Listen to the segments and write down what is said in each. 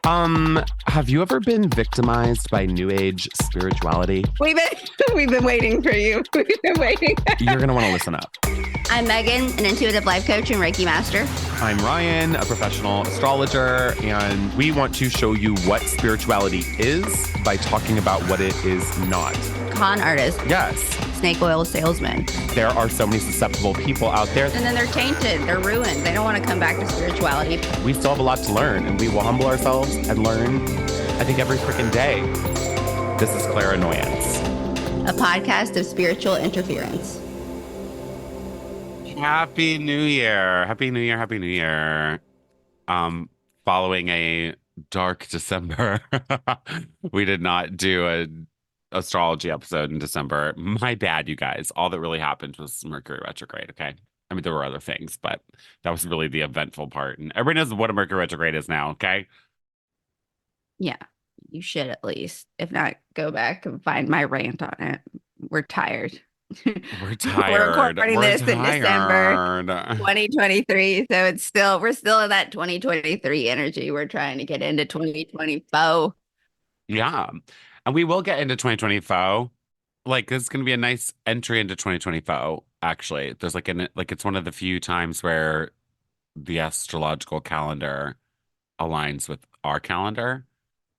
Have you ever been victimized by New Age spirituality? We've been waiting for you. We've been waiting. You're gonna want to listen up. I'm Megan, an intuitive life coach and Reiki master. I'm Ryan, a professional astrologer, and we want to show you what spirituality is by talking about what it is not. Con artist. Yes. Snake oil salesman. There are so many susceptible people out there. And then they're tainted. They're ruined. They don't want to come back to spirituality. We still have a lot to learn, and we will humble ourselves and learn, I think, every freaking day. This is Clairannoyance, a podcast of spiritual interference. Happy New Year. Happy New Year. Happy New Year. Following a dark December, we did not do a astrology episode in December. My bad, you guys. All that really happened was Mercury retrograde, okay? I mean, there were other things, but that was really the eventful part. And everybody knows what a Mercury retrograde is now, okay? Yeah, you should at least. If not, go back and find my rant on it. We're tired. We're tired. We're recording this in December 2023. So we're still in that 2023 energy. We're trying to get into 2024. Yeah. And we will get into 2024. Like, this is going to be a nice entry into 2024, actually. There's it's one of the few times where the astrological calendar aligns with our calendar,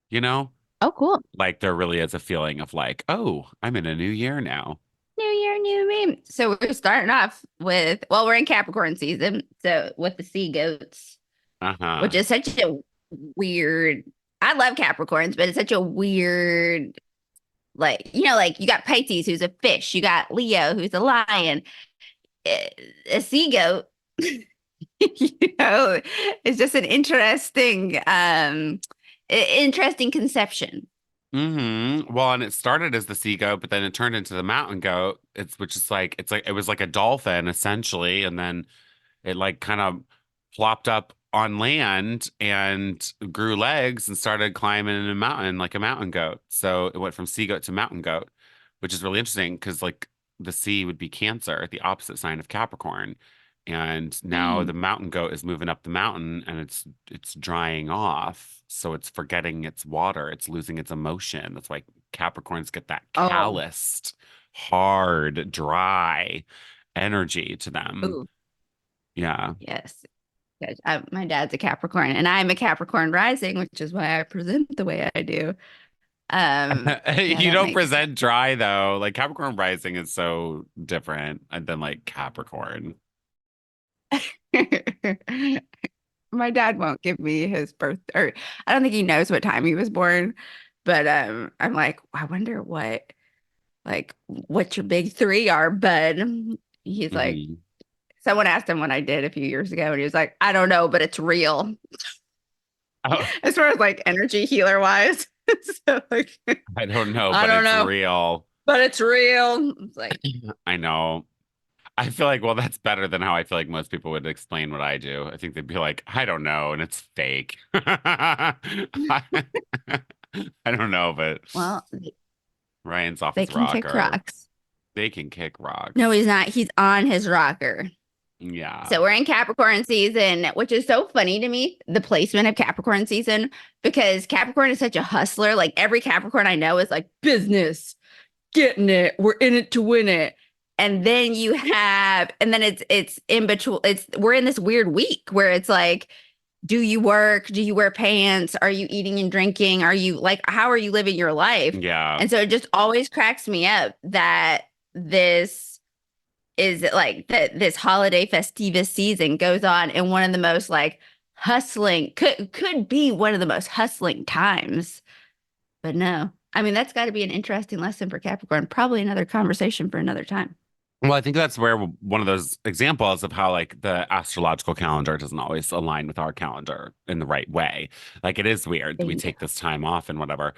you know? Oh, cool. Like, there really is a feeling of like, oh, I'm in a new year now. New year, new me. So we're starting off with, well, we're in Capricorn season. So with the sea goats, which is such a weird, I love Capricorns, but it's such a weird, like you got Pisces, who's a fish. You got Leo, who's a lion. A sea goat, it's just an interesting conception. Well, and it started as the sea goat, but then it turned into the mountain goat. It was like a dolphin essentially, and then it like kind of plopped up on land and grew legs and started climbing in a mountain like a mountain goat. So it went from sea goat to mountain goat, which is really interesting because like the sea would be Cancer, the opposite sign of Capricorn. And now the mountain goat is moving up the mountain and it's drying off. So it's forgetting its water. It's losing its emotion. That's why Capricorns get that calloused, hard, dry energy to them. Ooh. Yeah. Yes. My dad's a Capricorn and I'm a Capricorn rising, which is why I present the way I do. You don't present dry though. Like Capricorn rising is so different than like Capricorn. My dad won't give me his birth, or I don't think he knows what time he was born, but I'm like, I wonder what your big three are, bud. He's like, someone asked him what I did a few years ago, and he was like, I don't know, but it's real. As far as like energy healer wise. So like, I don't know, but it's real. But it's real. It's like, I know. I feel like, well, that's better than how I feel like most people would explain what I do. I think they'd be like, I don't know, and it's fake. I don't know, but Ryan's off his rocker. They can kick rocks. They can kick rocks. No, he's not. He's on his rocker. Yeah. So we're in Capricorn season, which is so funny to me, the placement of Capricorn season, because Capricorn is such a hustler. Like every Capricorn I know is like business, getting it. We're in it to win it. And then it's in between. We're in this weird week where it's like, do you work? Do you wear pants? Are you eating and drinking? Are you like, how are you living your life? Yeah. And so it just always cracks me up that this is like this holiday festivus season goes on in one of the most like hustling, could be one of the most hustling times. But no, I mean, that's got to be an interesting lesson for Capricorn. Probably another conversation for another time. Well, I think that's where one of those examples of how like the astrological calendar doesn't always align with our calendar in the right way. Like it is weird that we take this time off and whatever.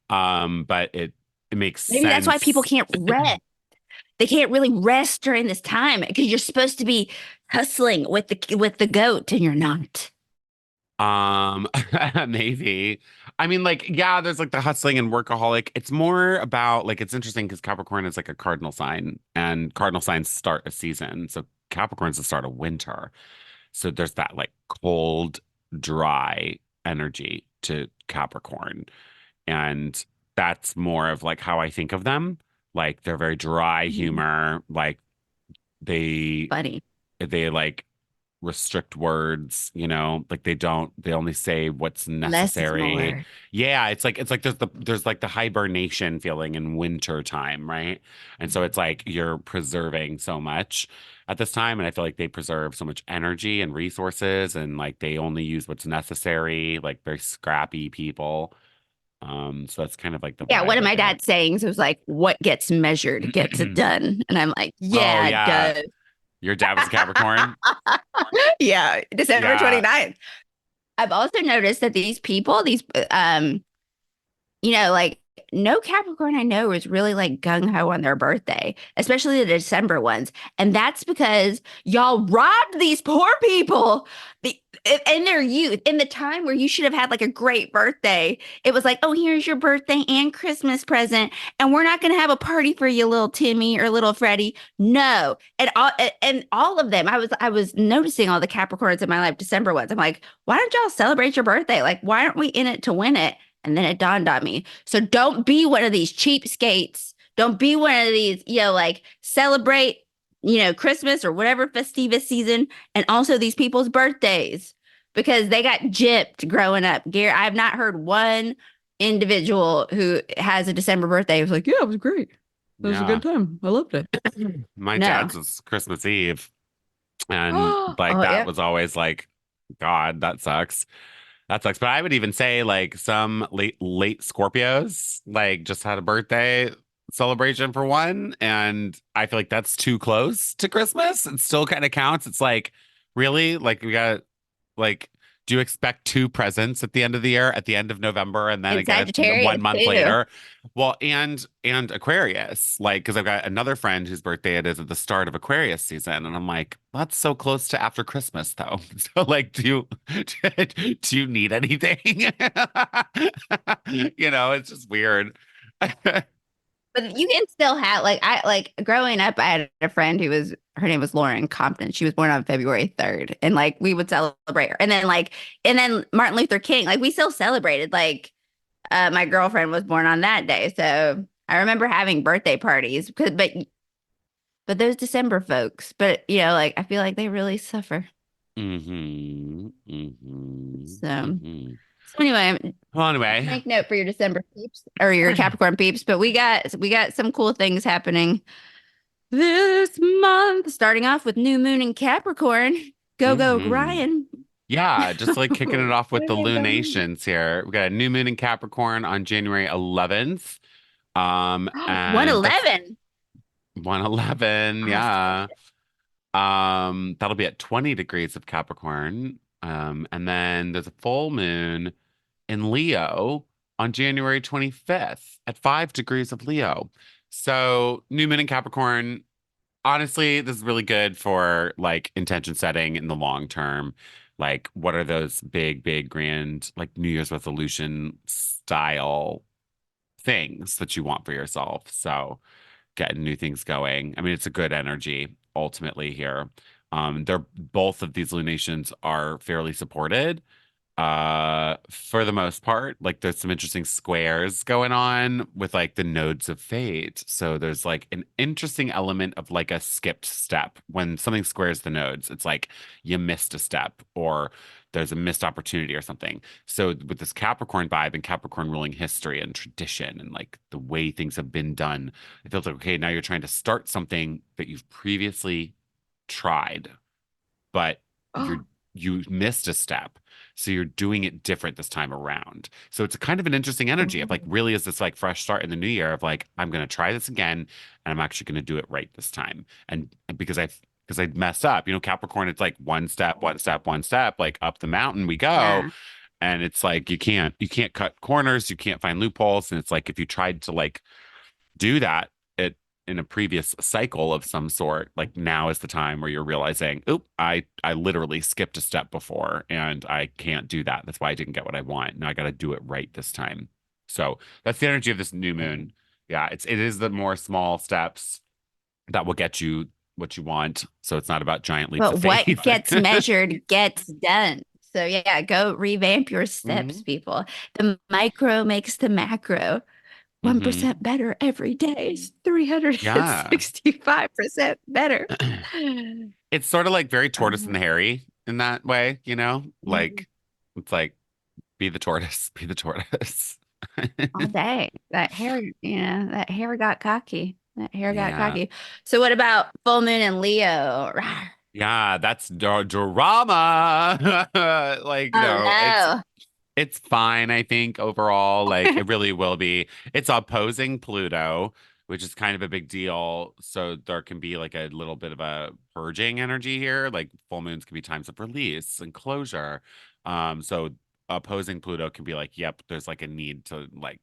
But it makes sense. Maybe that's why people can't rest. They can't really rest during this time because you're supposed to be hustling with the goat and you're not. Maybe. I mean, like, yeah, there's like the hustling and workaholic. It's more about like, it's interesting because Capricorn is like a cardinal sign and cardinal signs start a season. So Capricorn's the start of winter. So there's that like cold, dry energy to Capricorn. And that's more of like how I think of them. Like they're very dry Mhm. humor. Like they Funny. they like restrict words, like they only say what's Less is necessary. more. Yeah, it's like there's like the hibernation feeling in winter time, right? And so it's like you're preserving so much at this time, and I feel like they preserve so much energy and resources, and like they only use what's necessary, like very scrappy people. So that's kind of like the Yeah, one vibe of I my get. dad's sayings was like, what gets measured gets done. And I'm like, Oh yeah, it yeah, does. your dad was a Capricorn. Yeah, December Yeah. 29th. I've also noticed that these people, like no Capricorn I know is really like gung ho on their birthday, especially the December ones. And that's because y'all robbed these poor people the, in their youth, in the time where you should have had like a great birthday. It was like, oh, here's your birthday and Christmas present. And we're not going to have a party for you, little Timmy or little Freddie. No. And all of them, I was noticing all the Capricorns in my life, December ones. I'm like, why don't y'all celebrate your birthday? Like, why aren't we in it to win it? And then it dawned on me. So don't be one of these cheapskates. Don't be one of these, like celebrate, Christmas or whatever festivus season and also these people's birthdays because they got gypped growing up. Gary, I've not heard one individual who has a December birthday who's like, yeah, it was great. It was a Yeah. good time. I loved it. My No. dad's was Christmas Eve. And Oh, like that yeah. was always like, God, that sucks. That sucks. But I would even say like some late Scorpios like just had a birthday celebration for one. And I feel like that's too close to Christmas. It still kind of counts. It's like, really? Like we got like, do you expect two presents at the end of the year, at the end of November, and then And again Sagittarius 1 month too. later? Well, and Aquarius, like, because I've got another friend whose birthday it is at the start of Aquarius season, and I'm like, that's so close to after Christmas, though. So, like, do you need anything? It's just weird. But you can still have like growing up, I had a friend who was her name was Lauren Compton. She was born on February 3rd. And like we would celebrate her. And then Martin Luther King, like we still celebrated. Like my girlfriend was born on that day. So I remember having birthday parties but those December folks, but like I feel like they really suffer. So hmm so anyway, Well, anyway, make note for your December peeps or your Capricorn peeps, but we got some cool things happening this month, starting off with new moon in Capricorn. Go, go, hmm Ryan. Yeah, just like kicking it off with the Ryan Gosling. lunations here. We got a new moon in Capricorn on January 11th. And that's 111. 111. I Yeah. skipped it. That'll be at 20 degrees of Capricorn. And then there's a full moon in Leo on January 25th at 5 degrees of Leo. So, new moon in Capricorn, honestly, this is really good for like intention setting in the long term. Like, what are those big, big, grand, like New Year's resolution style things that you want for yourself? So, getting new things going. I mean, it's a good energy ultimately here. They're both of these lunations are fairly supported for the most part. Like there's some interesting squares going on with like the nodes of fate. So there's like an interesting element of like a skipped step when something squares the nodes. It's like you missed a step or there's a missed opportunity or something. So with this Capricorn vibe and Capricorn ruling history and tradition and like the way things have been done, it feels like okay, now you're trying to start something that you've previously tried, but you're Oh, you missed a step. So you're doing it different this time around. So it's a kind of an interesting energy of like, really, is this like fresh start in the new year of like, I'm going to try this again and I'm actually going to do it right this time. And because I messed up, Capricorn, it's like one step, one step, one step, like up the mountain we go. yeah. And it's like you can't cut corners, you can't find loopholes. And it's like if you tried to like do that it in a previous cycle of some sort, like now is the time where you're realizing, oop, I literally skipped a step before and I can't do that. That's why I didn't get what I want. Now I got to do it right this time. So that's the energy of this new moon. Yeah, it is the more small steps that will get you what you want. So it's not about giant leaps of But what faith. gets measured gets done. So yeah, go revamp your steps, Hmm. people. The micro makes the macro. Hmm. 1% better every day is Yeah. 365% better. It's sort of like very tortoise and Um, hairy in that way, you know? yeah, Like it's like be the tortoise, be the tortoise. all day. That hair got cocky. That hair got Yeah. cocky. So what about full moon and Leo? Rawr. Yeah, that's drama. Like, Oh no, no. it's fine, I think, overall. Like, it really will be. It's opposing Pluto, which is kind of a big deal. So there can be like a little bit of a purging energy here. Like full moons can be times of release and closure. So opposing Pluto can be like, yep, there's like a need to like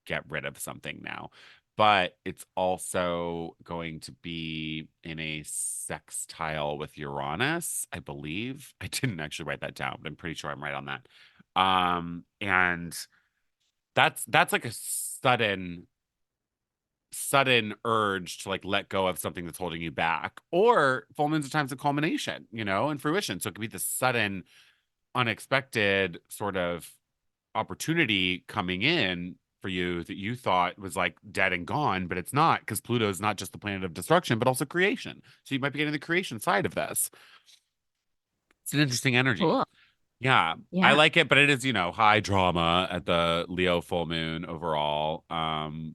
get rid of something now. But it's also going to be in a sextile with Uranus, I believe. I didn't actually write that down, but I'm pretty sure I'm right on that. And that's like a sudden urge to like let go of something that's holding you back. Or full moons are times of culmination, and fruition. So it could be the sudden, unexpected sort of opportunity coming in for you that you thought was like dead and gone, but it's not because Pluto is not just the planet of destruction, but also creation. So you might be getting the creation side of this. It's an interesting energy. Cool. Yeah, I Yeah. like it, but it is, high drama at the Leo full moon overall. In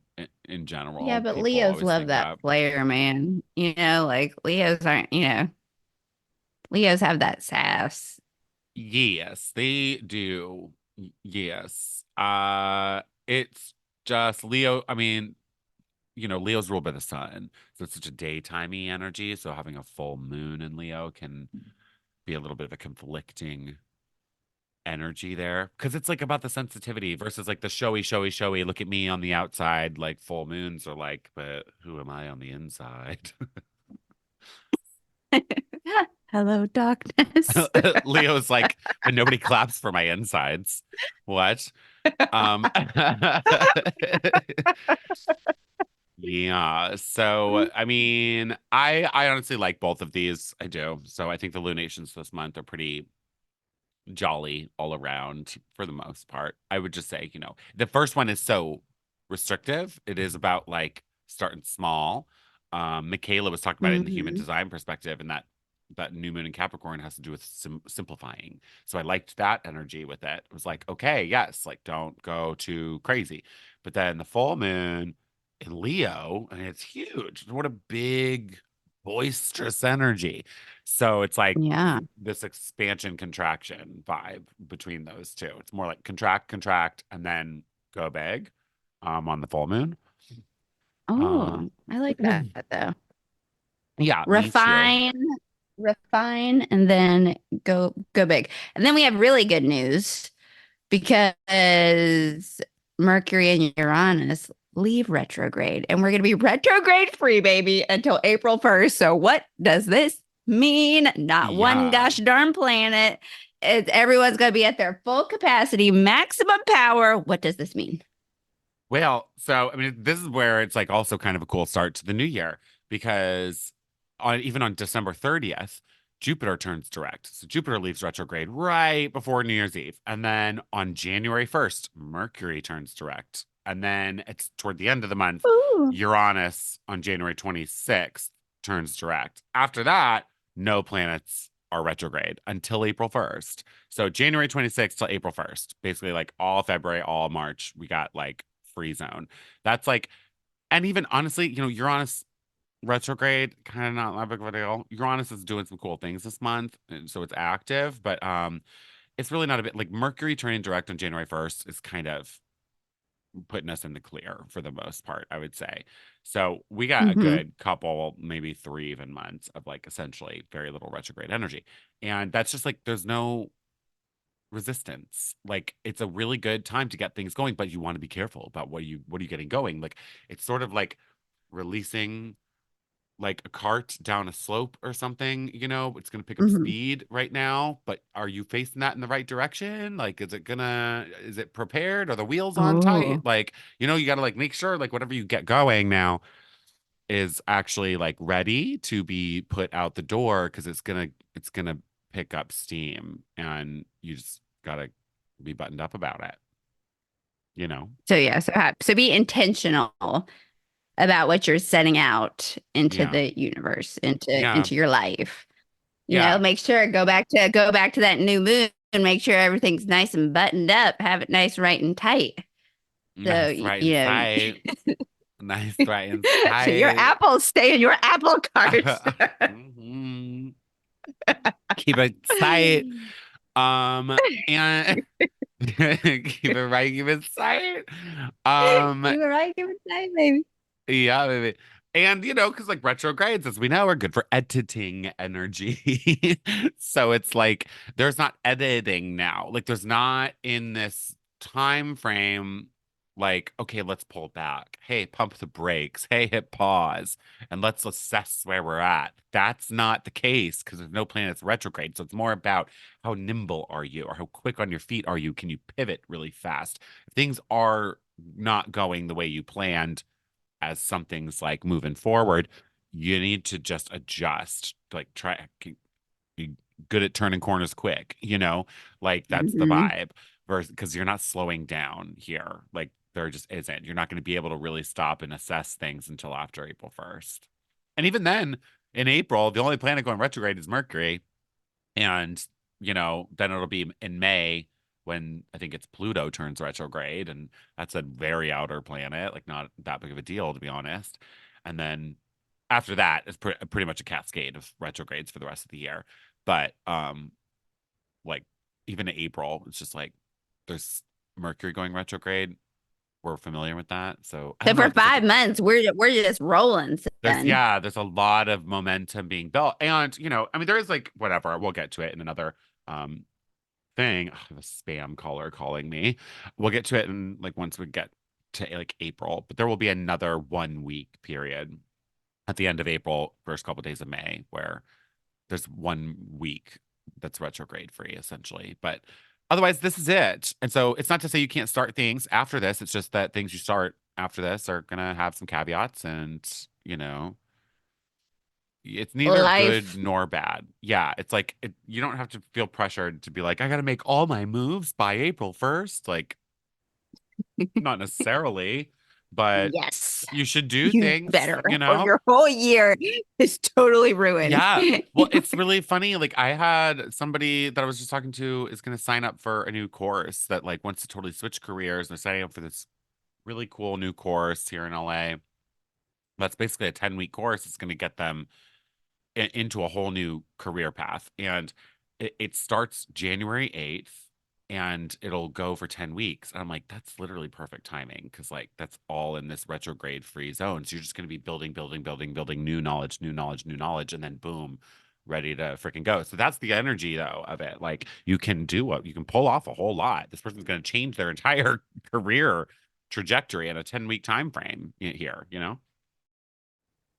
Yeah, general, but people Leos always love think that that. flair, man. Like Leos aren't, Leos have that sass. Yes, they do. Yes. It's just Leo. I mean, Leo's ruled by the sun, so it's such a daytimey energy. So having a full moon in Leo can be a little bit of a conflicting energy there because it's like about the sensitivity versus like the showy. Look at me on the outside. Like full moons are like, but who am I on the inside? Hello, darkness. Leo's like, but nobody claps for my insides. What? Um, yeah. So, I mean, I honestly like both of these. I do. So I think the lunations this month are pretty jolly all around for the most part. I would just say, the first one is so restrictive. It is about like starting small. Michaela was talking about it in the human Hmm. design perspective, and that new moon in Capricorn has to do with simplifying. So I liked that energy with it. It was like, okay, yes, like don't go too crazy. But then the full moon in Leo, and it's huge. What a big boisterous energy. So it's like Yeah. this expansion contraction vibe between those two. It's more like contract, and then go big on the full moon. Uh Oh, I like that though. yeah, me too. Refine, refine, and then go big. And then we have really good news because Mercury and Uranus leave retrograde, and we're going to be retrograde free, baby, until April 1st. So what does this mean? Not one Yeah. gosh darn planet. Everyone's going to be at their full capacity, maximum power. What does this mean? Well, so I mean, this is where it's like also kind of a cool start to the new year because even on December 30th, Jupiter turns direct. So Jupiter leaves retrograde right before New Year's Eve. And then on January 1st, Mercury turns direct. And then it's toward the end of the month, Ooh. Uranus on January 26th turns direct. After that, no planets are retrograde until April 1st. So January 26th till April 1st, basically like all February, all March, we got like free zone. That's like, and even honestly, Uranus retrograde, kind of not that big of a deal. Uranus is doing some cool things this month, and so it's active, but it's really not a bit like Mercury turning direct on January 1st is kind of putting us in the clear for the most part, I would say. So we got a Hmm. good couple, maybe 3 even months of like essentially very little retrograde energy. And that's just like there's no resistance. Like it's a really good time to get things going, but you want to be careful about what are you getting going. Like it's sort of like releasing like a cart down a slope or something, it's going to pick up Hmm. speed right now, but are you facing that in the right direction? Like is it prepared? Are the wheels on tight? Oh. Like, you got to like make sure like whatever you get going now is actually like ready to be put out the door because it's going to pick up steam and you just gotta be buttoned up about it, you know? So yeah, so be intentional about what you're setting out into Yeah. the universe, Yeah. into your life. Yeah. Make sure go back to that new moon and make sure everything's nice and buttoned up, have it nice, right, and tight. So Nice right inside. Nice right so your inside. apples stay in your apple cart. Mhm. Keep it tight. And keep it right, keep it tight. Um, You were right, give it time, baby. yeah, baby. And because like retrogrades, as we know, are good for editing energy. So it's like there's not editing now. Like there's not in this time frame, like, okay, let's pull back. Hey, pump the brakes. Hey, hit pause. And let's assess where we're at. That's not the case because there's no planets retrograde. So it's more about how nimble are you or how quick on your feet are you? Can you pivot really fast? If things are not going the way you planned as something's like moving forward, you need to just adjust. Like try be good at turning corners quick, like that's the Mhm. vibe. Versus because you're not slowing down here. Like there just isn't. You're not going to be able to really stop and assess things until after April 1st. And even then, in April, the only planet going retrograde is Mercury. And, then it'll be in May when I think it's Pluto turns retrograde. And that's a very outer planet, like not that big of a deal, to be honest. And then after that, it's pretty much a cascade of retrogrades for the rest of the year. But, like, even in April, it's just like there's Mercury going retrograde. We're familiar with that. So I So don't know. for There's like a 5 months, we're just rolling, there's son. yeah, there's a lot of momentum being built. And, I mean, there is like whatever, we'll get to it in another um thing. Ugh, I have a spam caller calling me. We'll get to it in like once we get to like April, but there will be another 1 week period at the end of April, first couple of days of May, where there's 1 week that's retrograde free essentially. But otherwise, this is it. And so it's not to say you can't start things after this. It's just that things you start after this are gonna have some caveats and, it's neither good Life. nor bad. Yeah, it's like you don't have to feel pressured to be like, I got to make all my moves by April 1st. Like, not necessarily, but Yes. you should do You things, better, or your whole year is totally ruined. Yeah. Well, it's really funny. Like, I had somebody that I was just talking to is going to sign up for a new course that like wants to totally switch careers. And they're signing up for this really cool new course here in LA. That's basically a 10-week course. It's going to get them into a whole new career path. And it starts January 8th and it'll go for 10 weeks. And I'm like, that's literally perfect timing because, like, that's all in this retrograde free zone. So you're just going to be building, building, building, building new knowledge, new knowledge, new knowledge, and then boom, ready to freaking go. So that's the energy, though, of it. Like, you can pull off a whole lot. This person's going to change their entire career trajectory in a 10-week time frame here,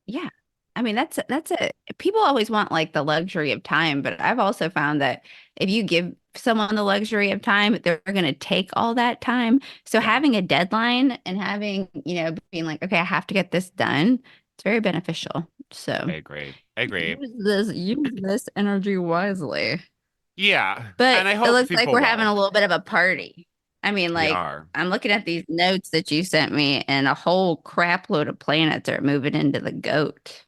Yeah. I mean, that's a people always want like the luxury of time, but I've also found that if you give someone the luxury of time, they're going to take all that time. So Yeah, having a deadline and having, being like, okay, I have to get this done, it's very beneficial. I So agree. I agree. use this energy wisely. Yeah. But And I it hope looks like people we're having will. a little bit of a party. I mean, We like, are. I'm looking at these notes that you sent me, and a whole crap load of planets are moving into the goat.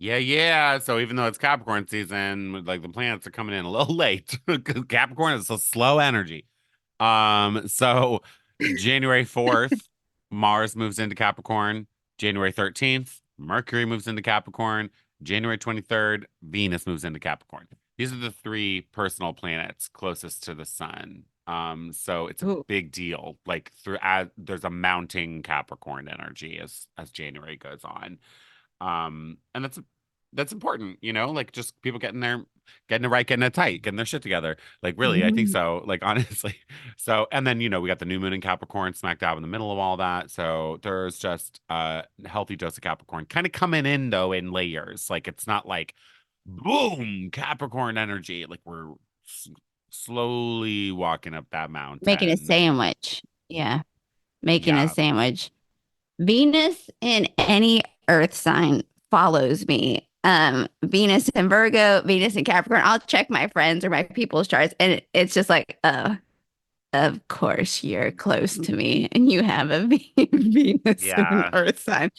Yeah, yeah. So even though it's Capricorn season, like the planets are coming in a little late because Capricorn is a slow energy. So January 4th, Mars moves into Capricorn. January 13th, Mercury moves into Capricorn. January 23rd, Venus moves into Capricorn. These are the three personal planets closest to the sun. So it's a Ooh. big deal. Like there's a mounting Capricorn energy as January goes on. And that's important, like just people getting it right, getting it tight, getting their shit together. Like really, I think Mhm. so. Like honestly. So and then we got the new moon in Capricorn smack dab in the middle of all that. So there's just a healthy dose of Capricorn kind of coming in though in layers. Like it's not like boom, Capricorn energy. Like we're s slowly walking up that Making a mountain. sandwich. Yeah, making a Yeah. sandwich. Venus in any earth sign follows me Venus and Virgo, Venus and Capricorn. I'll check my friends or my people's charts, and it's just like, of course you're close to me, and you have a Venus and an Yeah. Earth sign.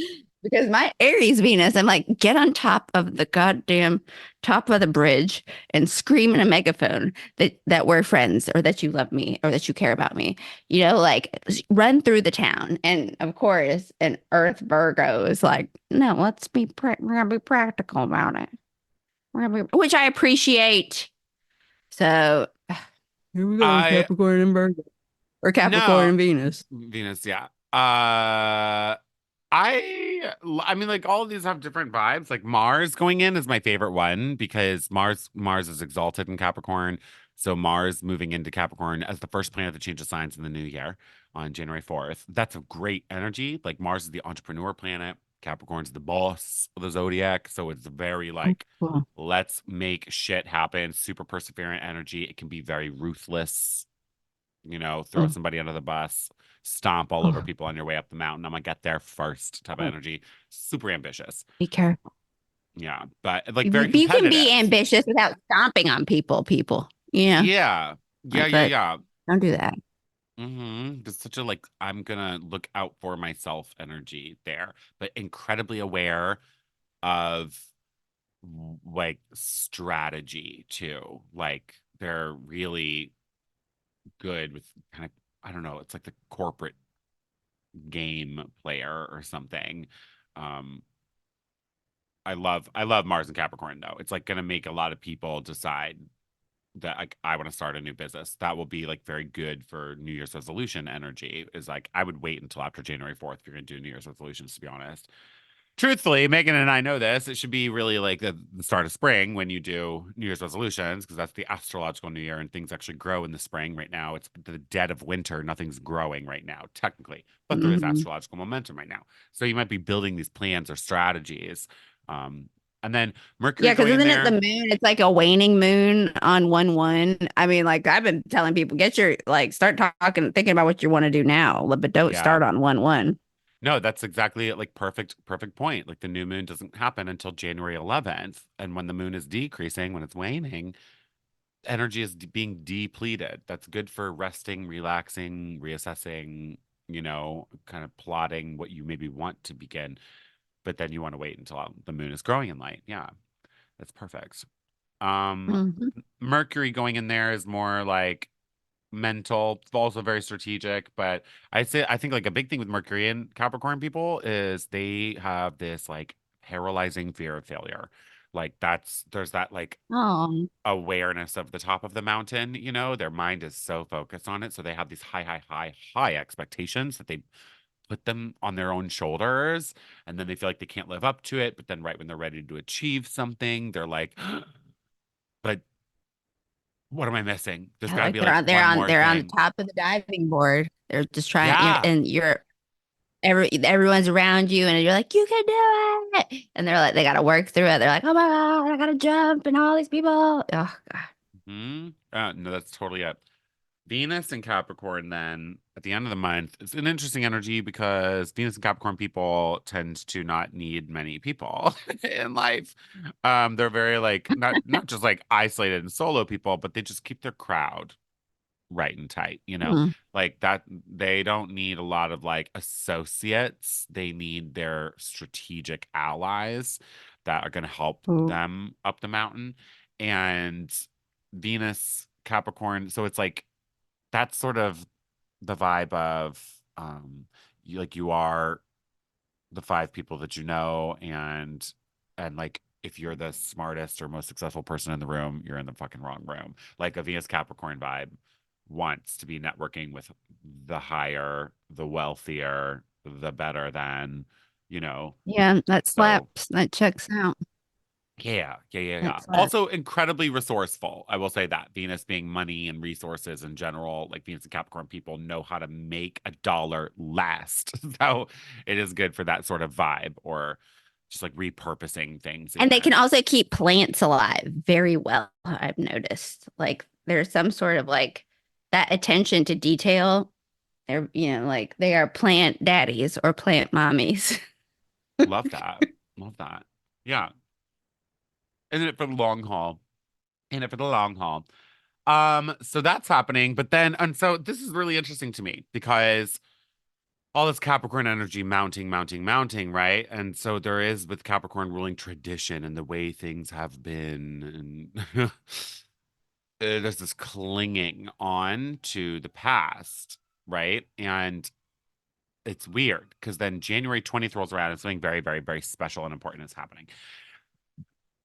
Because my Aries Venus, I'm like, get on top of the goddamn top of the bridge and scream in a megaphone that we're friends or that you love me or that you care about me. Like run through the town. And of course, an Earth Virgo is like, no, we're gonna be practical about it. Which I appreciate. So here we go, I Capricorn and Virgo. Or Capricorn no and Venus. Venus, yeah. I mean, like all of these have different vibes. Like Mars going in is my favorite one because Mars is exalted in Capricorn. So Mars moving into Capricorn as the first planet to change the signs in the new year on January 4th. That's a great energy. Like Mars is the entrepreneur planet. Capricorn's the boss of the zodiac. So it's very Oh, like, cool. let's make shit happen. Super perseverant energy. It can be very ruthless, throw Oh, somebody under the bus, stomp all over oh, people on your way up the mountain. I'm gonna get there first type of oh. energy. Super ambitious. Be careful. Yeah. But like very You can be competitive. ambitious without stomping on people. Yeah. Yeah, yeah, But yeah. don't do that. It's such a like I'm gonna look out for myself energy there, but incredibly aware of like strategy too. Like they're really good with kind of I don't know, it's like the corporate game player or something. Um, I love Mars and Capricorn though. It's like gonna make a lot of people decide that like I want to start a new business. That will be like very good for New Year's resolution energy. Is like I would wait until after January 4th if you're gonna do New Year's resolutions, to be honest. Truthfully, Megan and I know this. It should be really like the start of spring when you do New Year's resolutions, because that's the astrological new year and things actually grow in the spring. Right now, it's the dead of winter. Nothing's growing right now, technically, but there is Mhm. astrological momentum right now. So you might be building these plans or strategies. Um, and then Mercury Yeah, because going in isn't it the there. moon? It's like a waning moon on 1/1. I mean, like I've been telling people, start talking, thinking about what you want to do now, but don't Yeah. start on 1/1. No, that's exactly it. Like perfect point. Like the new moon doesn't happen until January 11th. And when the moon is decreasing, when it's waning, energy is being depleted. That's good for resting, relaxing, reassessing, kind of plotting what you maybe want to begin. But then you want to wait until the moon is growing in light. Yeah, that's perfect. Um, Mhm. Mercury going in there is more like mental, also very strategic. But I think like a big thing with Mercury and Capricorn people is they have this like paralyzing fear of failure. Like there's that like Oh, awareness of the top of the mountain, their mind is so focused on it. So they have these high expectations that they put them on their own shoulders. And then they feel like they can't live up to it. But then right when they're ready to achieve something, they're like, but what am I missing? There's yeah, got to like be like one more they're on the thing. top of the diving board. They're just trying, Yeah. and everyone's around you, and you're like, you can do it. And they're like, they got to work through it. They're like, oh my God, I got to jump, and all these people. Oh God. No, that's totally it. Venus and Capricorn, then at the end of the month, it's an interesting energy because Venus and Capricorn people tend to not need many people in life. They're very like not just like isolated and solo people, but they just keep their crowd right and tight, Hmm. like that. They don't need a lot of like associates. They need their strategic allies that are going to help Ooh. them up the mountain. And Venus, Capricorn, so it's like that's sort of the vibe of you are the five people that you know, and like if you're the smartest or most successful person in the room, you're in the fucking wrong room. Like a Venus Capricorn vibe wants to be networking with the higher, the wealthier, the better than, you know. Yeah, that So slaps. That checks out. yeah. That slaps. Also incredibly resourceful. I will say that Venus being money and resources in general, like Venus and Capricorn people know how to make a dollar last. So it is good for that sort of vibe or just like repurposing things And they can even. also keep plants alive very well, I've noticed. Like there's some sort of like that attention to detail. They're, like they are plant daddies or plant mommies. Love that. Love that. Yeah. In it for the long haul. In it for the long haul. So that's happening, but then, and so this is really interesting to me because all this Capricorn energy mounting, mounting, mounting, right? And so there is with Capricorn ruling tradition and the way things have been, and there's this clinging on to the past, right? And it's weird because then January 20th rolls around and something very, very, very special and important is happening.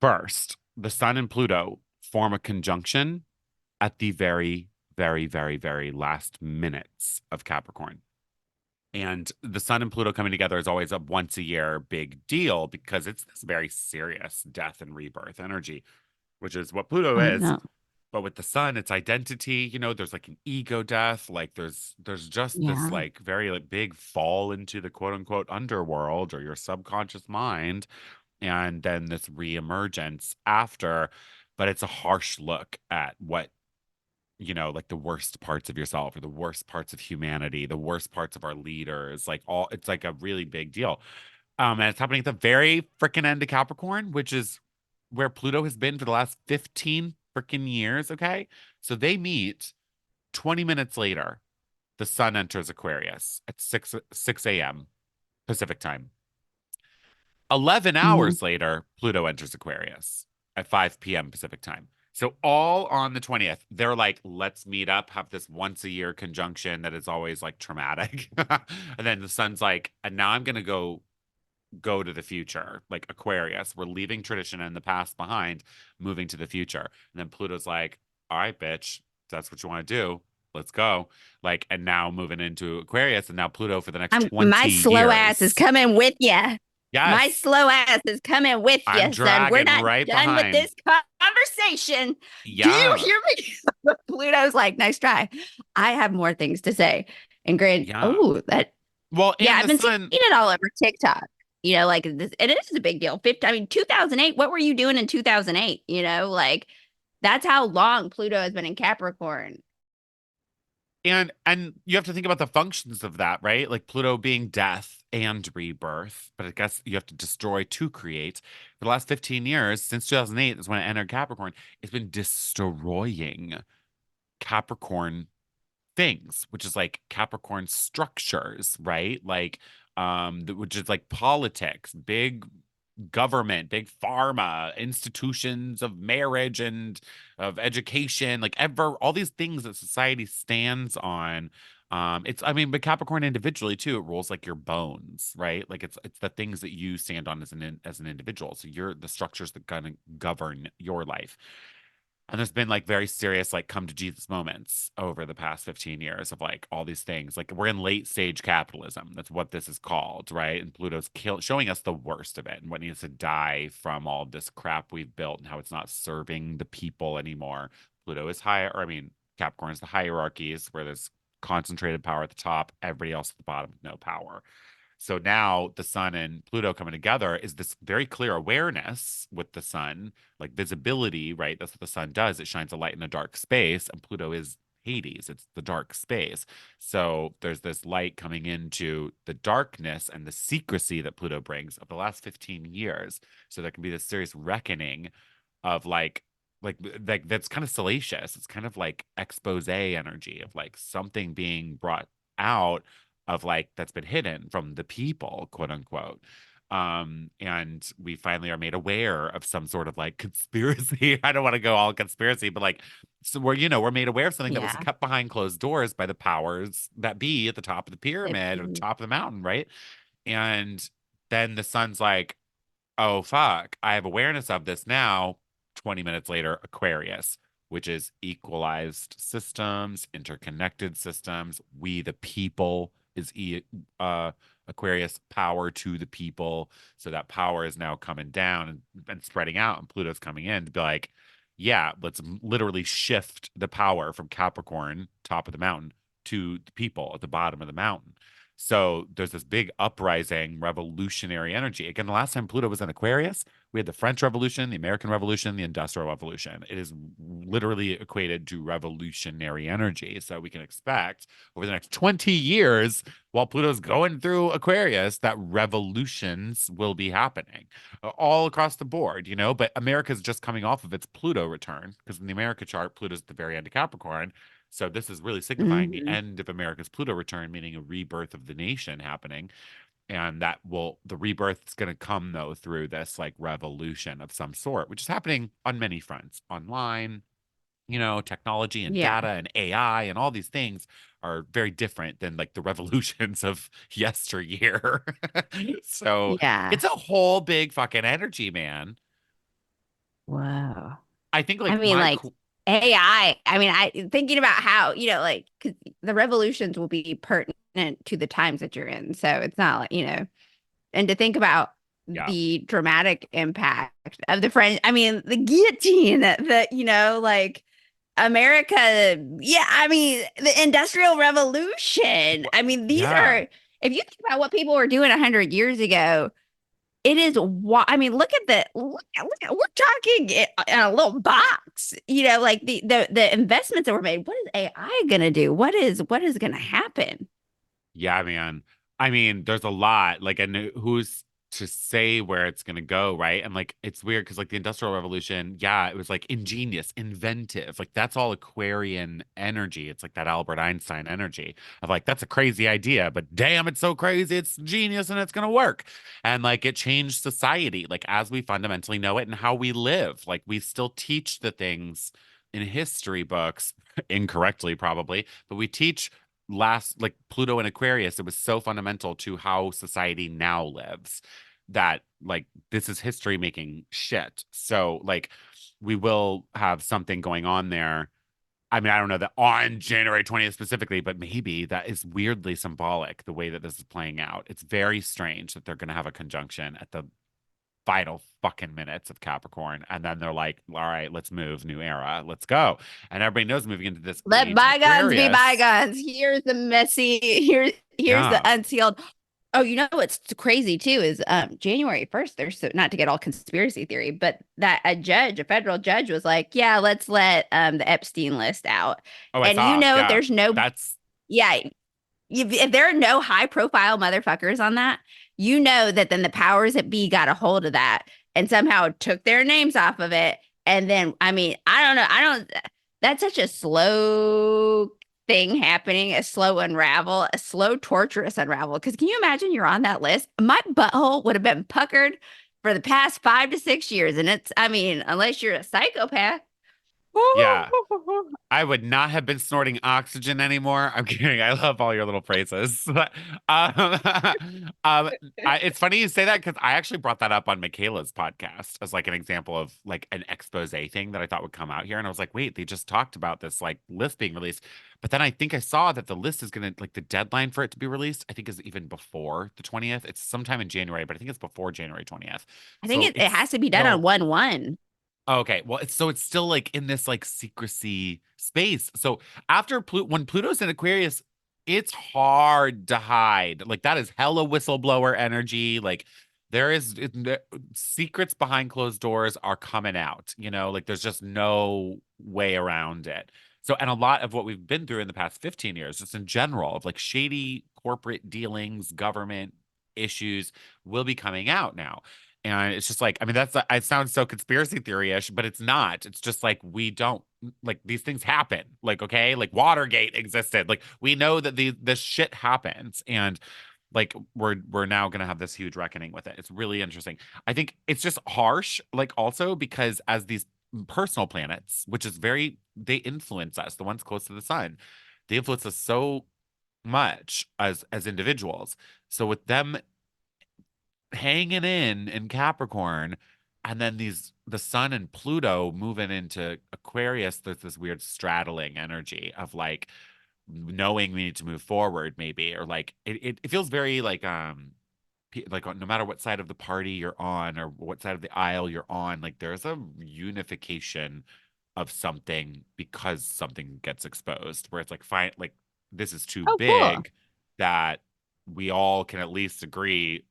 First, the Sun and Pluto form a conjunction at the very, very, very, very last minutes of Capricorn. And the Sun and Pluto coming together is always a once a year big deal because it's this very serious death and rebirth energy, which is what Pluto Oh is. no. But with the Sun, it's identity. There's like an ego death. Like there's just this Yeah. like very like big fall into the quote unquote underworld or your subconscious mind, and then this reemergence after. But it's a harsh look at what like the worst parts of yourself or the worst parts of humanity, the worst parts of our leaders, like all it's like a really big deal. And it's happening at the very freaking end of Capricorn, which is where Pluto has been for the last 15 freaking years. Okay. So they meet 20 minutes later. The sun enters Aquarius at 6 a.m. Pacific time. 11 Mhm. hours later, Pluto enters Aquarius at 5 p.m. Pacific time. So all on the 20th, they're like, let's meet up, have this once a year conjunction that is always like traumatic. And then the sun's like, and now I'm gonna go to the future, like Aquarius. We're leaving tradition and the past behind, moving to the future. And then Pluto's like, all right, bitch, that's what you want to do. Let's go. Like, and now moving into Aquarius, and now Pluto for the next My 20 slow ass is years. coming with you. My Yes, slow ass is coming with I'm you, son. We're dragging not right done with behind. this conversation. Do you Yeah. hear me? Pluto's like, nice try. I have more things to say. And Grant, Yeah. oh, that, Well, yeah, and I've the been seeing sun, it all over TikTok. Like this, and it is a big deal. 50, I mean, 2008, what were you doing in 2008? Like that's how long Pluto has been in Capricorn. and you have to think about the functions of that, right? Like Pluto being death and rebirth, but I guess you have to destroy to create. For the last 15 years, since 2008 is when it entered Capricorn, it's been destroying Capricorn things, which is like Capricorn structures, right? Like which is like politics, big government, big pharma, institutions of marriage and of education, like ever all these things that society stands on. It's I mean, but Capricorn individually too, it rules like your bones, right? Like it's the things that you stand on as an individual. So you're the structures that gonna govern your life. And there's been like very serious, like come to Jesus moments over the past 15 years of like all these things. Like we're in late stage capitalism. That's what this is called, right? And Pluto's showing us the worst of it and what needs to die from all of this crap we've built and how it's not serving the people anymore. Pluto is higher, or I mean, Capricorn is the hierarchies where there's concentrated power at the top, everybody else at the bottom with no power. So now the sun and Pluto coming together is this very clear awareness with the sun, like visibility, right? That's what the sun does. It shines a light in a dark space, and Pluto is Hades. It's the dark space. So there's this light coming into the darkness and the secrecy that Pluto brings of the last 15 years. So there can be this serious reckoning of like that's kind of salacious. It's kind of like expose energy of like something being brought out of like that's been hidden from the people, quote unquote. And we finally are made aware of some sort of like conspiracy. I don't want to go all conspiracy, but like so we're made aware of something that was Yeah. kept behind closed doors by the powers that be at the top of the That pyramid or the be- top of the mountain, right? And then the sun's like, oh fuck, I have awareness of this now. 20 minutes later, Aquarius, which is equalized systems, interconnected systems. We the people is Aquarius, power to the people. So that power is now coming down and spreading out, and Pluto's coming in to be like, yeah, let's literally shift the power from Capricorn, top of the mountain, to the people at the bottom of the mountain. So there's this big uprising, revolutionary energy. Again, the last time Pluto was in Aquarius, we had the French Revolution, the American Revolution, the Industrial Revolution. It is literally equated to revolutionary energy. So we can expect over the next 20 years, while Pluto's going through Aquarius, that revolutions will be happening all across the board, you know. But America's just coming off of its Pluto return because in the America chart, Pluto's at the very end of Capricorn. So this is really signifying the Mhm. end of America's Pluto return, meaning a rebirth of the nation happening. And the rebirth is going to come though through this like revolution of some sort, which is happening on many fronts, online, you know, technology and Yeah. data and AI and all these things are very different than like the revolutions of yesteryear. So Yeah. it's a whole big fucking energy, man. Whoa. I think I like mean, like AI. I mean, I thinking about how, like, 'cause the revolutions will be pertinent to the times that you're in. So it's not like, and to think about yeah, the dramatic impact of the French, I mean, the guillotine, that, like America, yeah, I mean, the Industrial Revolution. I mean, these yeah, are, if you think about what people were doing 100 years ago, it is I mean, we're talking in a little box, like the investments that were made. What is AI gonna do? What is gonna happen? yeah, man. I mean, there's a lot. Like, and who's to say where it's gonna go, right? And like, it's weird because like the Industrial Revolution, yeah, it was like ingenious, inventive. Like that's all Aquarian energy. It's like that Albert Einstein energy of like that's a crazy idea, but damn, it's so crazy, it's genius, and it's gonna work. And like it changed society, like as we fundamentally know it and how we live. Like we still teach the things in history books incorrectly, probably, but we teach last like Pluto and Aquarius, it was so fundamental to how society now lives that like this is history making shit. So like we will have something going on there. I mean, I don't know that on January 20th specifically, but maybe that is weirdly symbolic the way that this is playing out. It's very strange that they're going to have a conjunction at the vital fucking minutes of Capricorn. And then they're like, all right, let's move, new era, let's go. And everybody knows moving into this Let age of bygones be Aquarius. bygones. Here's the messy. Here's the Yeah. unsealed. Oh, what's crazy too is January 1st, there's not to get all conspiracy theory, but that a federal judge was like, yeah, let's let the Epstein list out. Oh, I And saw. if Yeah. there's no, That's yeah, if there are no high profile motherfuckers on that, that then the powers that be got a hold of that and somehow took their names off of it. And then, I mean, I don't know. That's such a slow thing happening, a slow unravel, a slow, torturous unravel. Because can you imagine you're on that list? My butthole would have been puckered for the past 5 to 6 years. And I mean, unless you're a psychopath. yeah. I would not have been snorting oxygen anymore. I'm kidding. I love all your little phrases. But, um, it's funny you say that because I actually brought that up on Michaela's podcast as like an example of like an expose thing that I thought would come out here. And I was like, wait, they just talked about this like list being released. But then I think I saw that the list is going to like the deadline for it to be released, I think is even before the 20th. It's sometime in January, but I think it's before January 20th. I think So it it's has to be done on still 1/1. okay, well, it's still like in this like secrecy space. So after when Pluto's in Aquarius, it's hard to hide. Like that is hella whistleblower energy. Like secrets behind closed doors are coming out, you know, like there's just no way around it. So, and a lot of what we've been through in the past 15 years, just in general, of like shady corporate dealings, government issues will be coming out now. And it's just like, I mean, it sounds so conspiracy theory-ish, but it's not. It's just like we don't like these things happen. Like, okay, like Watergate existed. Like we know that this shit happens. And like we're now gonna have this huge reckoning with it. It's really interesting. I think it's just harsh, like also because as these personal planets, which is they influence us, the ones close to the sun, they influence us so much as individuals. So with them hanging in Capricorn, and then the Sun and Pluto moving into Aquarius. There's this weird straddling energy of like knowing we need to move forward, maybe, or like it feels very like no matter what side of the party you're on or what side of the aisle you're on, like there's a unification of something because something gets exposed where it's like fine, like this is too Oh, cool. big that we all can at least agree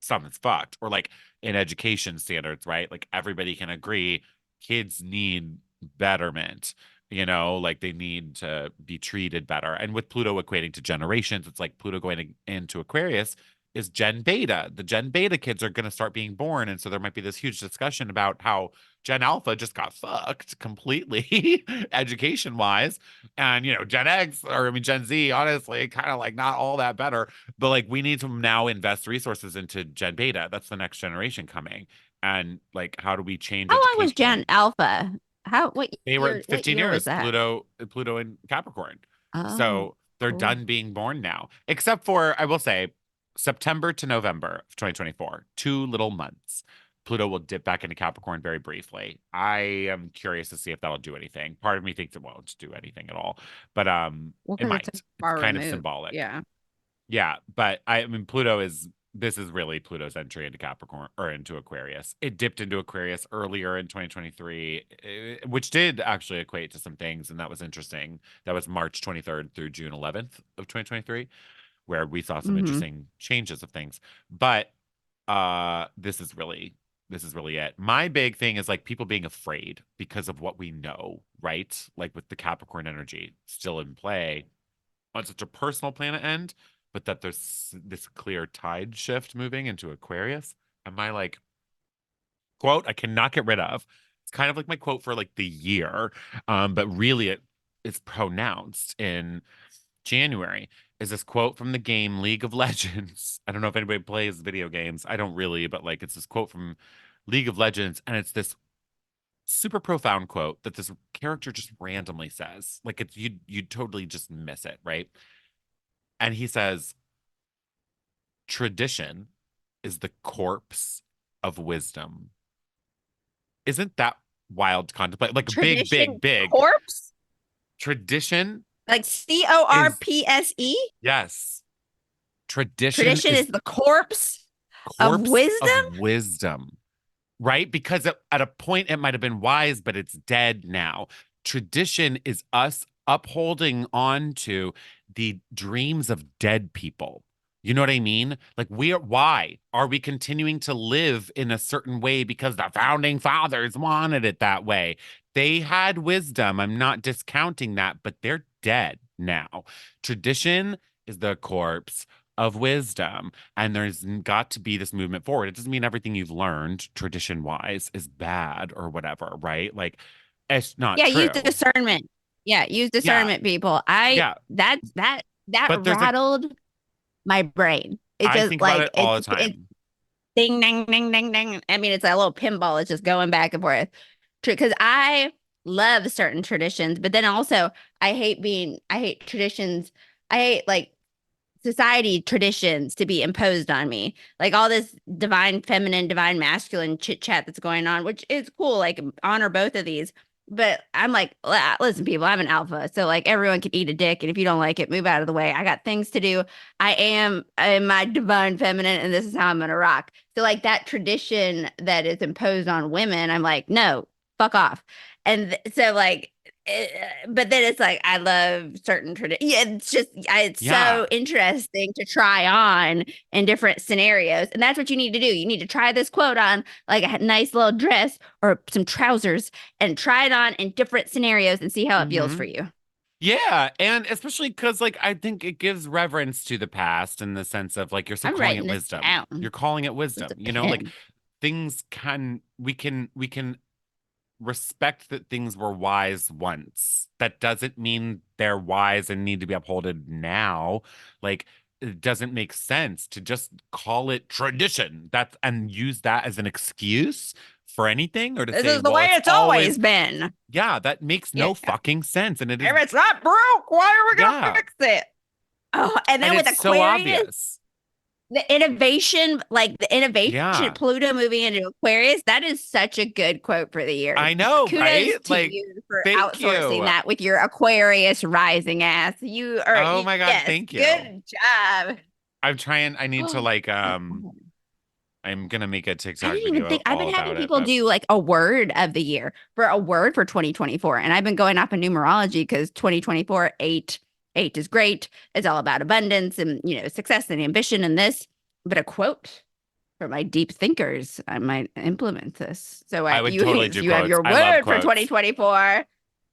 something's fucked. Or like in education standards, right? Like everybody can agree kids need betterment. Like they need to be treated better. And with Pluto equating to generations, it's like Pluto going into Aquarius is Gen Beta. The Gen Beta kids are going to start being born. And so there might be this huge discussion about how Gen Alpha just got fucked completely, education wise. And, Gen X, or I mean, Gen Z, honestly, kind of like not all that better. But like we need to now invest resources into Gen Beta. That's the next generation coming. And like, how do we change How long was education? Gen Alpha? What They were year? What 15 year was years, that? Pluto and Capricorn. Oh, So they're cool. done being born now, except for, I will say, September to November of 2024, 2 little months. Pluto will dip back into Capricorn very briefly. I am curious to see if that'll do anything. Part of me thinks it won't do anything at all, but Well, it because it's so might. It's far kind of removed. symbolic. Yeah. Yeah, but I mean, Pluto is this is really Pluto's entry into Capricorn or into Aquarius. It dipped into Aquarius earlier in 2023, which did actually equate to some things, and that was interesting. That was March 23rd through June 11th of 2023, where we saw some Hmm. interesting changes of things. But this is really it. My big thing is like people being afraid because of what we know, right? Like with the Capricorn energy still in play on such a personal planet end, but that there's this clear tide shift moving into Aquarius. And my like quote I cannot get rid of. It's kind of like my quote for like the year. But really it's pronounced in January. Is this quote from the game League of Legends? I don't know if anybody plays video games. I don't really, but like it's this quote from League of Legends, and it's this super profound quote that this character just randomly says. Like it's you totally just miss it, right? And he says, tradition is the corpse of wisdom. Isn't that wild to contemplate? Like a big, big, Tradition big corpse? tradition Like is, CORPSE? yes, tradition Tradition is is the corpse of corpse of wisdom? wisdom, right? Because at a point it might have been wise, but it's dead now. Tradition is us upholding on to the dreams of dead people. You know what I mean? Like why are we continuing to live in a certain way because the founding fathers wanted it that way? They had wisdom. I'm not discounting that, but they're dead now. Tradition is the corpse of wisdom. And there's got to be this movement forward. It doesn't mean everything you've learned tradition wise is bad or whatever, right? Like it's not Yeah, use true. discernment. Yeah, use Yeah. discernment, people. I Yeah. that But there's a, rattled my brain. It I just think about like it all the time. ding ding ding ding ding. I mean, it's a little pinball. It's just going back and forth. Because I love certain traditions, but then also I hate traditions. I hate like society traditions to be imposed on me. Like all this divine feminine, divine masculine chit chat that's going on, which is cool. Like honor both of these. But I'm like, listen, people, I'm an alpha. So like everyone can eat a dick. And if you don't like it, move out of the way. I got things to do. I am in my divine feminine, and this is how I'm gonna rock. So like that tradition that is imposed on women, I'm like, no, fuck off. So like but then it's like I love certain traditions. Yeah, it's just it's Yeah. so interesting to try on in different scenarios, and that's what you need to do. You need to try this quote on like a nice little dress or some trousers, and try it on in different scenarios and see how it feels Hmm. for you. Yeah. And especially because like I think it gives reverence to the past in the sense of like you're still I'm calling writing it this wisdom. down You're calling it with wisdom. a Like pen. things can we can respect that things were wise once. That doesn't mean they're wise and need to be upholded now. Like it doesn't make sense to just call it tradition. That's and use that as an excuse for anything or to This say, is the well, way it's it's always always, been. yeah, that makes Yeah. no fucking sense. And it is, If it's not broke, why are we gonna yeah. fix it? Oh, and And then with it's so Aquarius, obvious. the innovation, Yeah. Pluto moving into Aquarius, that is such a good quote for the year. I know, Kudos right? to Like, you for thank outsourcing you. that with your Aquarius rising ass. Oh my God, Yes, thank you. good job. I'm trying, I need to Oh, like my God. I'm gonna make a I TikTok didn't even video think I've all been having about it, people but do like a word of the year for a word for 2024. And I've been going off of numerology because 2024, 8, 8 is great. It's all about abundance and, success and ambition and this. But a quote for my deep thinkers, I might implement this. So I would totally do you have quotes. your I love word for quotes. 2024. I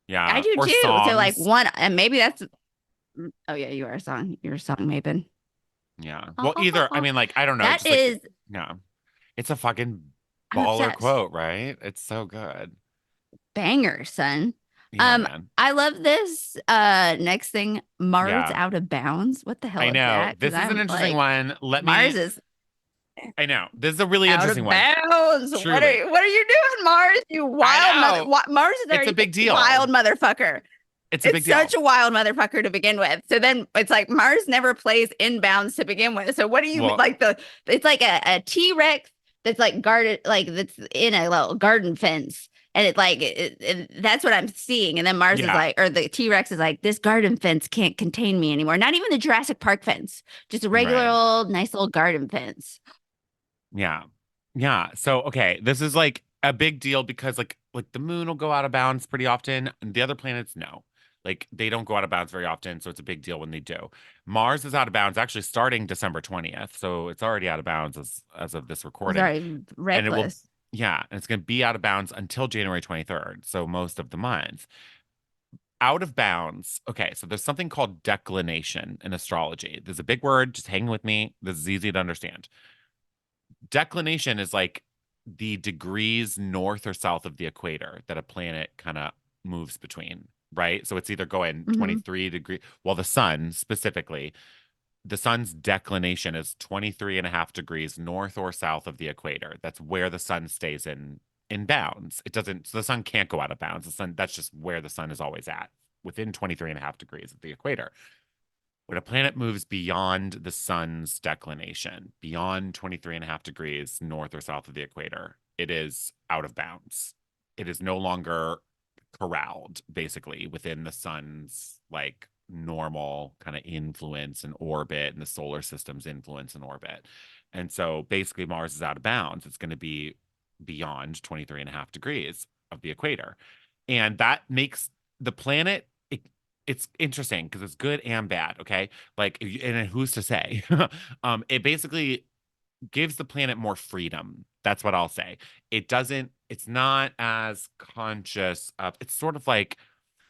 Yeah. do Or too. So like songs. one, and maybe that's, oh yeah, you're a song maven. Yeah. Well, either, I mean, like, I don't know, That just like, is, yeah. It's a fucking I'm baller obsessed. quote, right? It's so good. Banger, son. Yeah, man. I love this. Next thing, Mars Yeah. out of bounds. What the hell I is know. that? Because This is an I'm interesting like, one. Mars is I know. This is a really out interesting of one. bounds. Truly. What are you doing, Mars? You I wild mother. know. Mars is It's a already big a wild deal. motherfucker. It's a big It's deal. such a wild motherfucker to begin with. So then it's like Mars never plays inbounds to begin with. So what do you Well, like it's like a T-Rex that's like guarded, like that's in a little garden fence. And that's what I'm seeing. And then Mars is yeah. like, or the T-Rex is like, this garden fence can't contain me anymore. Not even the Jurassic Park fence, just a regular Right. old nice little garden fence. Yeah. Yeah. So, okay, this is like a big deal because like the moon will go out of bounds pretty often, and the other planets no. Like they don't go out of bounds very often, so it's a big deal when they do. Mars is out of bounds actually starting December 20th, so it's already out of bounds as of this recording. Sorry, And it will reckless. yeah, and it's going to be out of bounds until January 23rd, so most of the month. Out of bounds. Okay, so there's something called declination in astrology. There's a big word, just hang with me. This is easy to understand. Declination is like the degrees north or south of the equator that a planet kind of moves between, right? So it's either going Hmm. 23 degree, well, the sun specifically, the sun's declination is 23 and a half degrees north or south of the equator. That's where the sun stays in bounds. It doesn't, so the sun can't go out of bounds. The sun, that's just where the sun is always at, within 23 and a half degrees of the equator. When a planet moves beyond the sun's declination, beyond 23 and a half degrees north or south of the equator, it is out of bounds. It is no longer corralled, basically, within the sun's like normal kind of influence and orbit and the solar system's influence and orbit. And so basically, Mars is out of bounds. It's going to be beyond 23 and a half degrees of the equator. And that makes the planet it's interesting because it's good and bad. Okay, like and who's to say? It basically gives the planet more freedom. That's what I'll say. It doesn't. It's not as conscious of. It's sort of like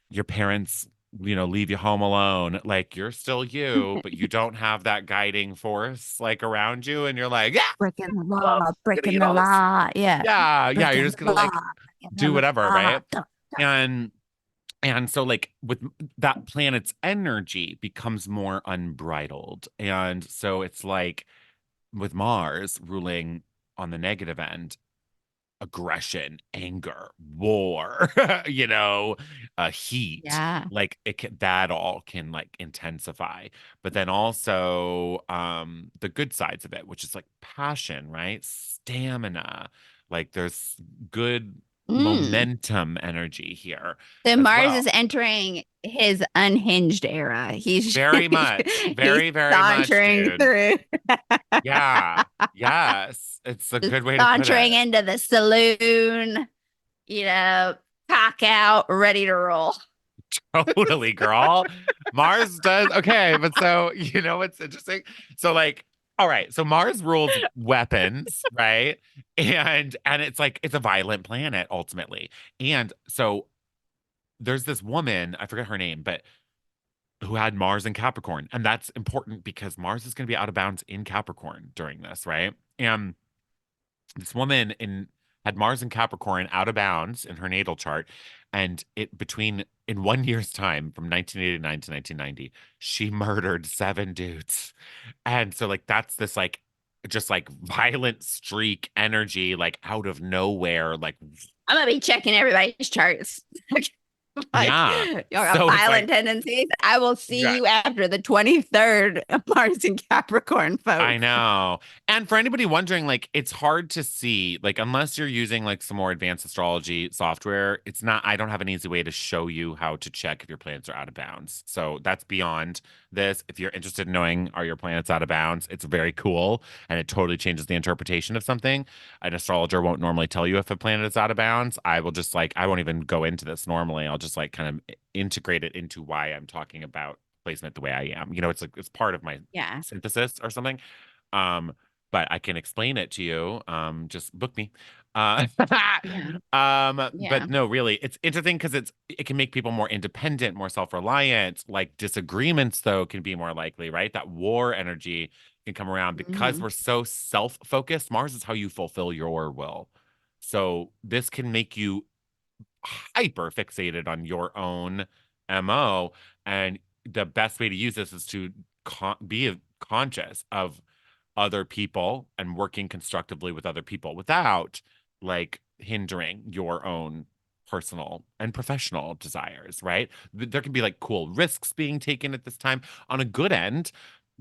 your parents, leave you home alone. Like you're still you, but you don't have that guiding force like around you, and you're like, yeah, Breaking the well, law, I'm gonna breaking eat the all this. law. Yeah. Yeah, yeah. You're Breaking just the gonna law, like breaking do the whatever, law. right? And and so, like, with that planet's energy becomes more unbridled. And so it's like with Mars ruling on the negative end, aggression, anger, war, heat, Yeah. like that all can like intensify. But then also the good sides of it, which is like passion, right? Stamina, like there's good Mm. momentum energy here So as Mars is well. entering his unhinged era. Very much. He's Very, very much, sauntering dude. through, Yeah. Yes. It's a just good way to put sauntering it. into the saloon, you know, cock out, ready to roll. Totally, girl. Mars does. Okay, but so, what's interesting? So like, all right, so Mars rules weapons, right? And it's like it's a violent planet ultimately. And so there's this woman, I forget her name, but who had Mars in Capricorn. And that's important because Mars is going to be out of bounds in Capricorn during this, right? And this woman in had Mars in Capricorn out of bounds in her natal chart, and it between in 1 year's time from 1989 to 1990, she murdered 7 dudes. And so like that's this like just like violent streak energy like out of nowhere like I'm gonna be checking everybody's charts. Like, yeah. y'all got So it's violent like tendencies. I will see yeah, you after the 23rd of Mars and Capricorn, I folks. know. And for anybody wondering, like, it's hard to see, like, unless you're using like some more advanced astrology software, it's not, I don't have an easy way to show you how to check if your planets are out of bounds. So that's beyond this. If you're interested in knowing are your planets out of bounds, it's very cool and it totally changes the interpretation of something. An astrologer won't normally tell you if a planet is out of bounds. I will just like, I won't even go into this normally. I'll just like kind of integrate it into why I'm talking about placement the way I am. You know, it's like it's part of my Yeah. synthesis or something. Um, but I can explain it to you. Just book me. Uh, Yeah. but Yeah. no, really, it's interesting because it can make people more independent, more self-reliant. Like disagreements, though, can be more likely, right? That war energy can come around because Hmm. we're so self-focused. Mars is how you fulfill your will. So this can make you hyper fixated on your own MO. And the best way to use this is to be conscious of other people and working constructively with other people without like hindering your own personal and professional desires, right? There can be like cool risks being taken at this time. On a good end,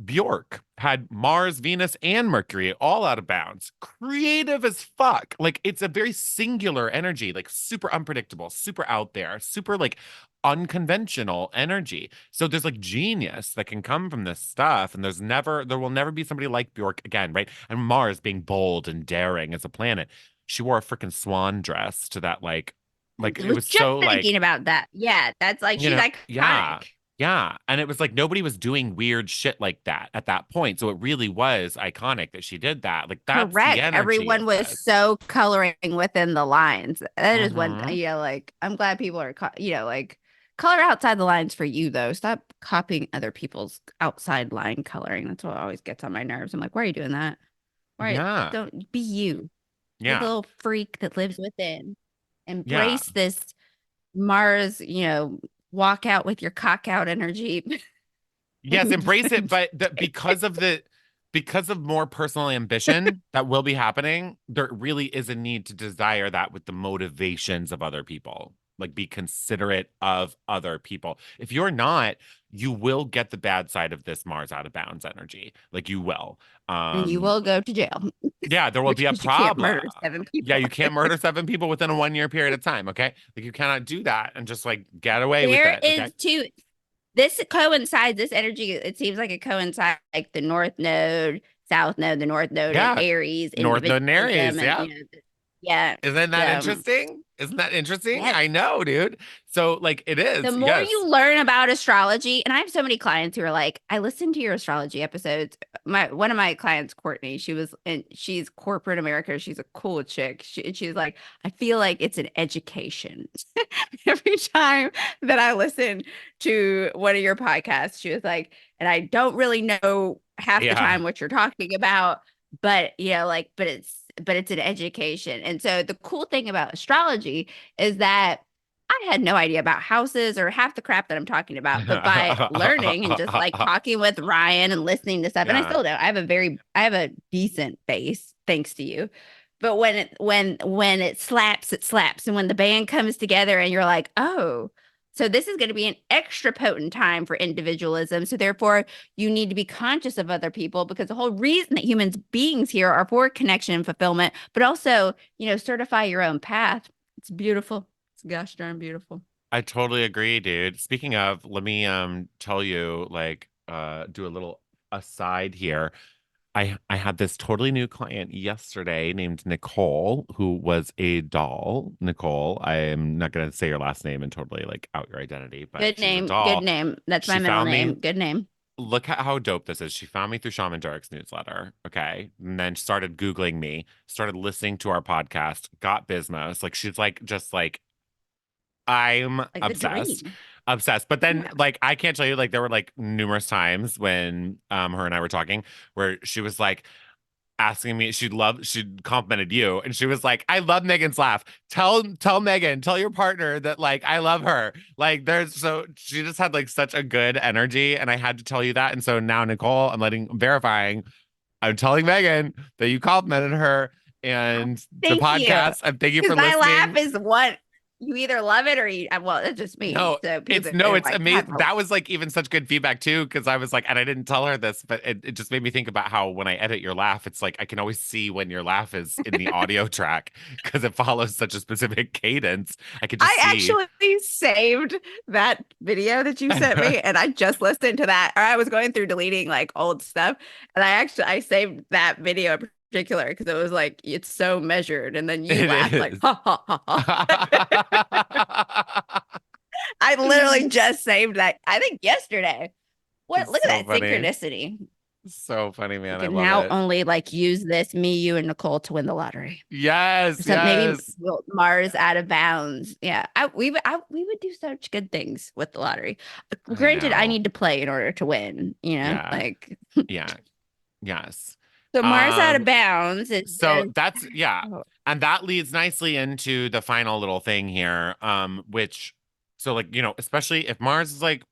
Bjork had Mars, Venus, and Mercury all out of bounds. Creative as fuck. Like it's a very singular energy, like super unpredictable, super out there, super like unconventional energy. So there's like genius that can come from this stuff. And there will never be somebody like Bjork again, right? And Mars being bold and daring as a planet. She wore a freaking swan dress to that like I it was was just so thinking like about that. Yeah, that's like you she's know, yeah. iconic. Yeah. And it was like nobody was doing weird shit like that at that point. So it really was iconic that she did that. Like that's the Correct. energy Everyone of was this. so coloring within the lines. That is one, Hmm. like I'm glad people are, like color outside the lines for you though. Stop copying other people's outside line coloring. That's what always gets on my nerves. I'm like, why are you doing that? Why Yeah. don't be you? Be the Yeah. little freak that lives within. Yeah. Embrace this Mars, walk out with your cock out energy. Yes, embrace it, but because of more personal ambition that will be happening, there really is a need to desire that with the motivations of other people. Like be considerate of other people. If you're not, you will get the bad side of this Mars out of bounds energy. Like you will. And you Um, will go to jail yeah, there will be a because you can't problem. murder seven Yeah, people. you can't murder 7 people within a 1 year period of time. Okay. Like you cannot do that and just like get away with There it. Okay. is two. This coincides, this energy, it seems like it coincides like the North Node, South Node, the North Node, and Yeah. Aries, North Node and Aries. individualism, and Yeah. yeah. Isn't that So interesting? Isn't that interesting? yeah, I know, dude. So like it the is. more Yes. you learn about astrology, and I have so many clients who are like, I listened to your astrology episodes. One of my clients, Courtney, she's corporate America. She's a cool chick. She's like, I feel like it's an education. Every time that I listen to one of your podcasts, she was like, and I don't really know half the Yeah. time what you're talking about, but but it's an education. And so the cool thing about astrology is that I had no idea about houses or half the crap that I'm talking about, but by learning and just like talking with Ryan and listening to stuff, and I Yeah. still don't. I have a decent base thanks to you. But when it slaps, it slaps. And when the band comes together and you're like, oh, so this is going to be an extra potent time for individualism. So therefore, you need to be conscious of other people because the whole reason that humans beings here are for connection and fulfillment, but also, certify your own path. It's beautiful. It's gosh darn beautiful. I totally agree, dude. Speaking of, let me tell you, like, do a little aside here. I had this totally new client yesterday named Nicole, who was a doll. Nicole, I am not gonna say your last name and totally like out your identity, but Good she's a name. Good doll. name. That's my She middle found me. name. Good name. Look at how dope this is. She found me through Shaman Derek's newsletter. Okay. And then started Googling me, started listening to our podcast, got Bismos. Like she's like just like I'm Like the obsessed. dream. Obsessed. But then Yeah. like I can't tell you, like there were like numerous times when her and I were talking where she was like asking me, she'd complimented you and she was like, I love Megan's laugh. Tell Megan, tell your partner that like I love her. Like there's so she just had like such a good energy and I had to tell you that. And so now Nicole, verifying, I'm telling Megan that you complimented her and the Thank you. podcast. And thank you Because for my laugh listening. is what you either love it or well, it's just me. No, So it's people no, are it's like, God, amazing. That was like even such good feedback too, because I was like, and I didn't tell her this, but it just made me think about how when I edit your laugh, it's like I can always see when your laugh is in the audio track because it follows such a specific cadence. I could just I see. actually saved that video that you sent me and I just listened to that. Or I was going through deleting like old stuff and I saved that video in particular because it was like it's so measured and then you It laughed like is. ha ha ha ha. I literally just saved that I think yesterday. What? It's Look so at that funny. synchronicity. So funny, We man. I can love now it. only like use this, me, you, and Nicole to win the lottery. Yes, So maybe yes. Mars out of bounds. Yeah, we would do such good things with the lottery. I Granted, I know. need to play in order to win. Yeah. Like Yeah. Yes. so Mars out of Um, bounds. It so says, that's yeah. oh, And that leads nicely into the final little thing here. Which so like, especially if Mars is like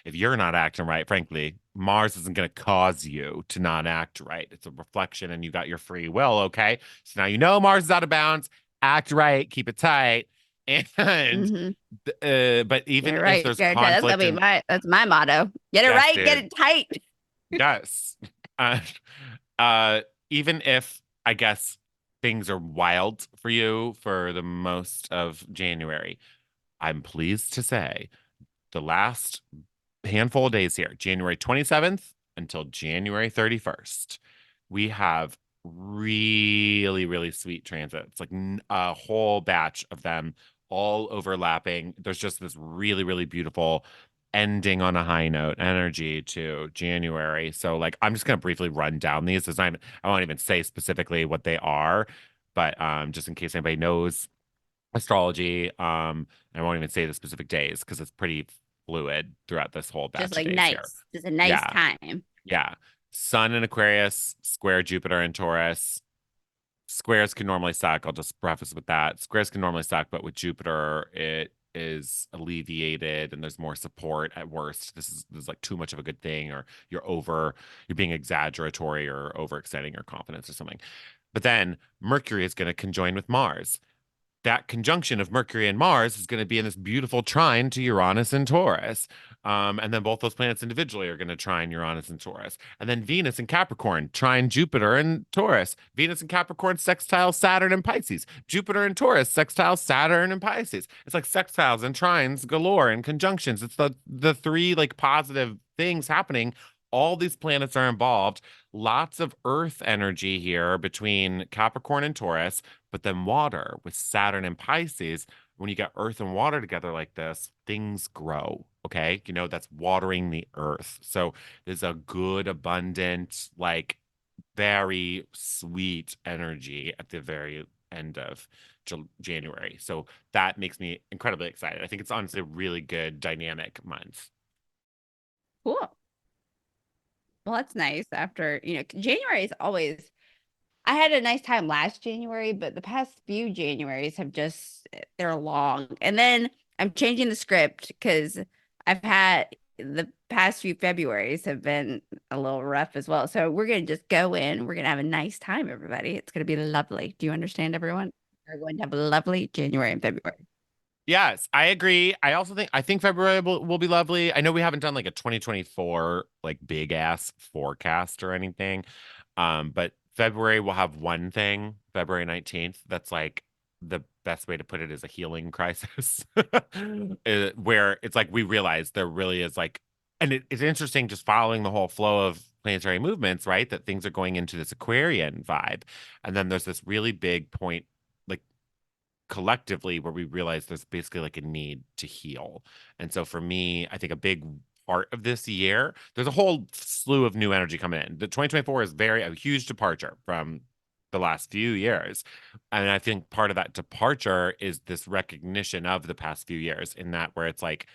if you're not acting right, frankly, Mars isn't gonna cause you to not act right. It's a reflection and you got your free will, okay? So now Mars is out of bounds, act right, keep it tight. And mm-hmm. but Get it even if right. there's Get it tight. That's gonna conflict be and my motto. Get it yes, right. Get dude. it tight. Yes. Uh, uh, even if I guess things are wild for you for the most of January, I'm pleased to say the last handful of days here, January 27th until January 31st, we have really, really sweet transits, like a whole batch of them all overlapping. There's just this really, really beautiful ending on a high note energy to January. So, like, I'm just gonna briefly run down these. I won't even say specifically what they are, but just in case anybody knows astrology, I won't even say the specific days because it's pretty fluid throughout this whole Just batch of like days here. nice. Just a nice Yeah, time. yeah. Sun in Aquarius, square Jupiter in Taurus. Squares can normally suck. I'll just preface with that. Squares can normally suck, but with Jupiter, it is alleviated and there's more support at worst. This is like too much of a good thing, or you're being exaggeratory or overextending your confidence or something. But then Mercury is going to conjoin with Mars. That conjunction of Mercury and Mars is going to be in this beautiful trine to Uranus and Taurus. And then both those planets individually are going to trine Uranus and Taurus. And then Venus and Capricorn trine Jupiter and Taurus. Venus and Capricorn sextile Saturn and Pisces. Jupiter and Taurus sextile Saturn and Pisces. It's like sextiles and trines galore and conjunctions. It's the three like positive things happening. All these planets are involved. Lots of Earth energy here between Capricorn and Taurus, but then water with Saturn and Pisces. When you get Earth and water together like this, things grow. Okay. That's watering the earth. So there's a good, abundant, like very sweet energy at the very end of January. So that makes me incredibly excited. I think it's honestly a really good dynamic month. Cool. Well, that's nice. After, January is always, I had a nice time last January, but the past few Januaries have just, they're long. And then I'm changing the script because I've had the past few Februaries have been a little rough as well. So we're going to just go in. We're going to have a nice time, everybody. It's going to be lovely. Do you understand, everyone? We're going to have a lovely January and February. Yes, I agree. I think February will be lovely. I know we haven't done like a 2024 like big ass forecast or anything. But February will have one thing, February 19th, that's like the best way to put it is a healing crisis. Where it's like we realize there really is like and it's interesting just following the whole flow of planetary movements, right? That things are going into this Aquarian vibe. And then there's this really big point like collectively where we realize there's basically like a need to heal. And so for me, I think a big part of this year, there's a whole slew of new energy coming in. The 2024 is a huge departure from the last few years. And I think part of that departure is this recognition of the past few years in that where it's like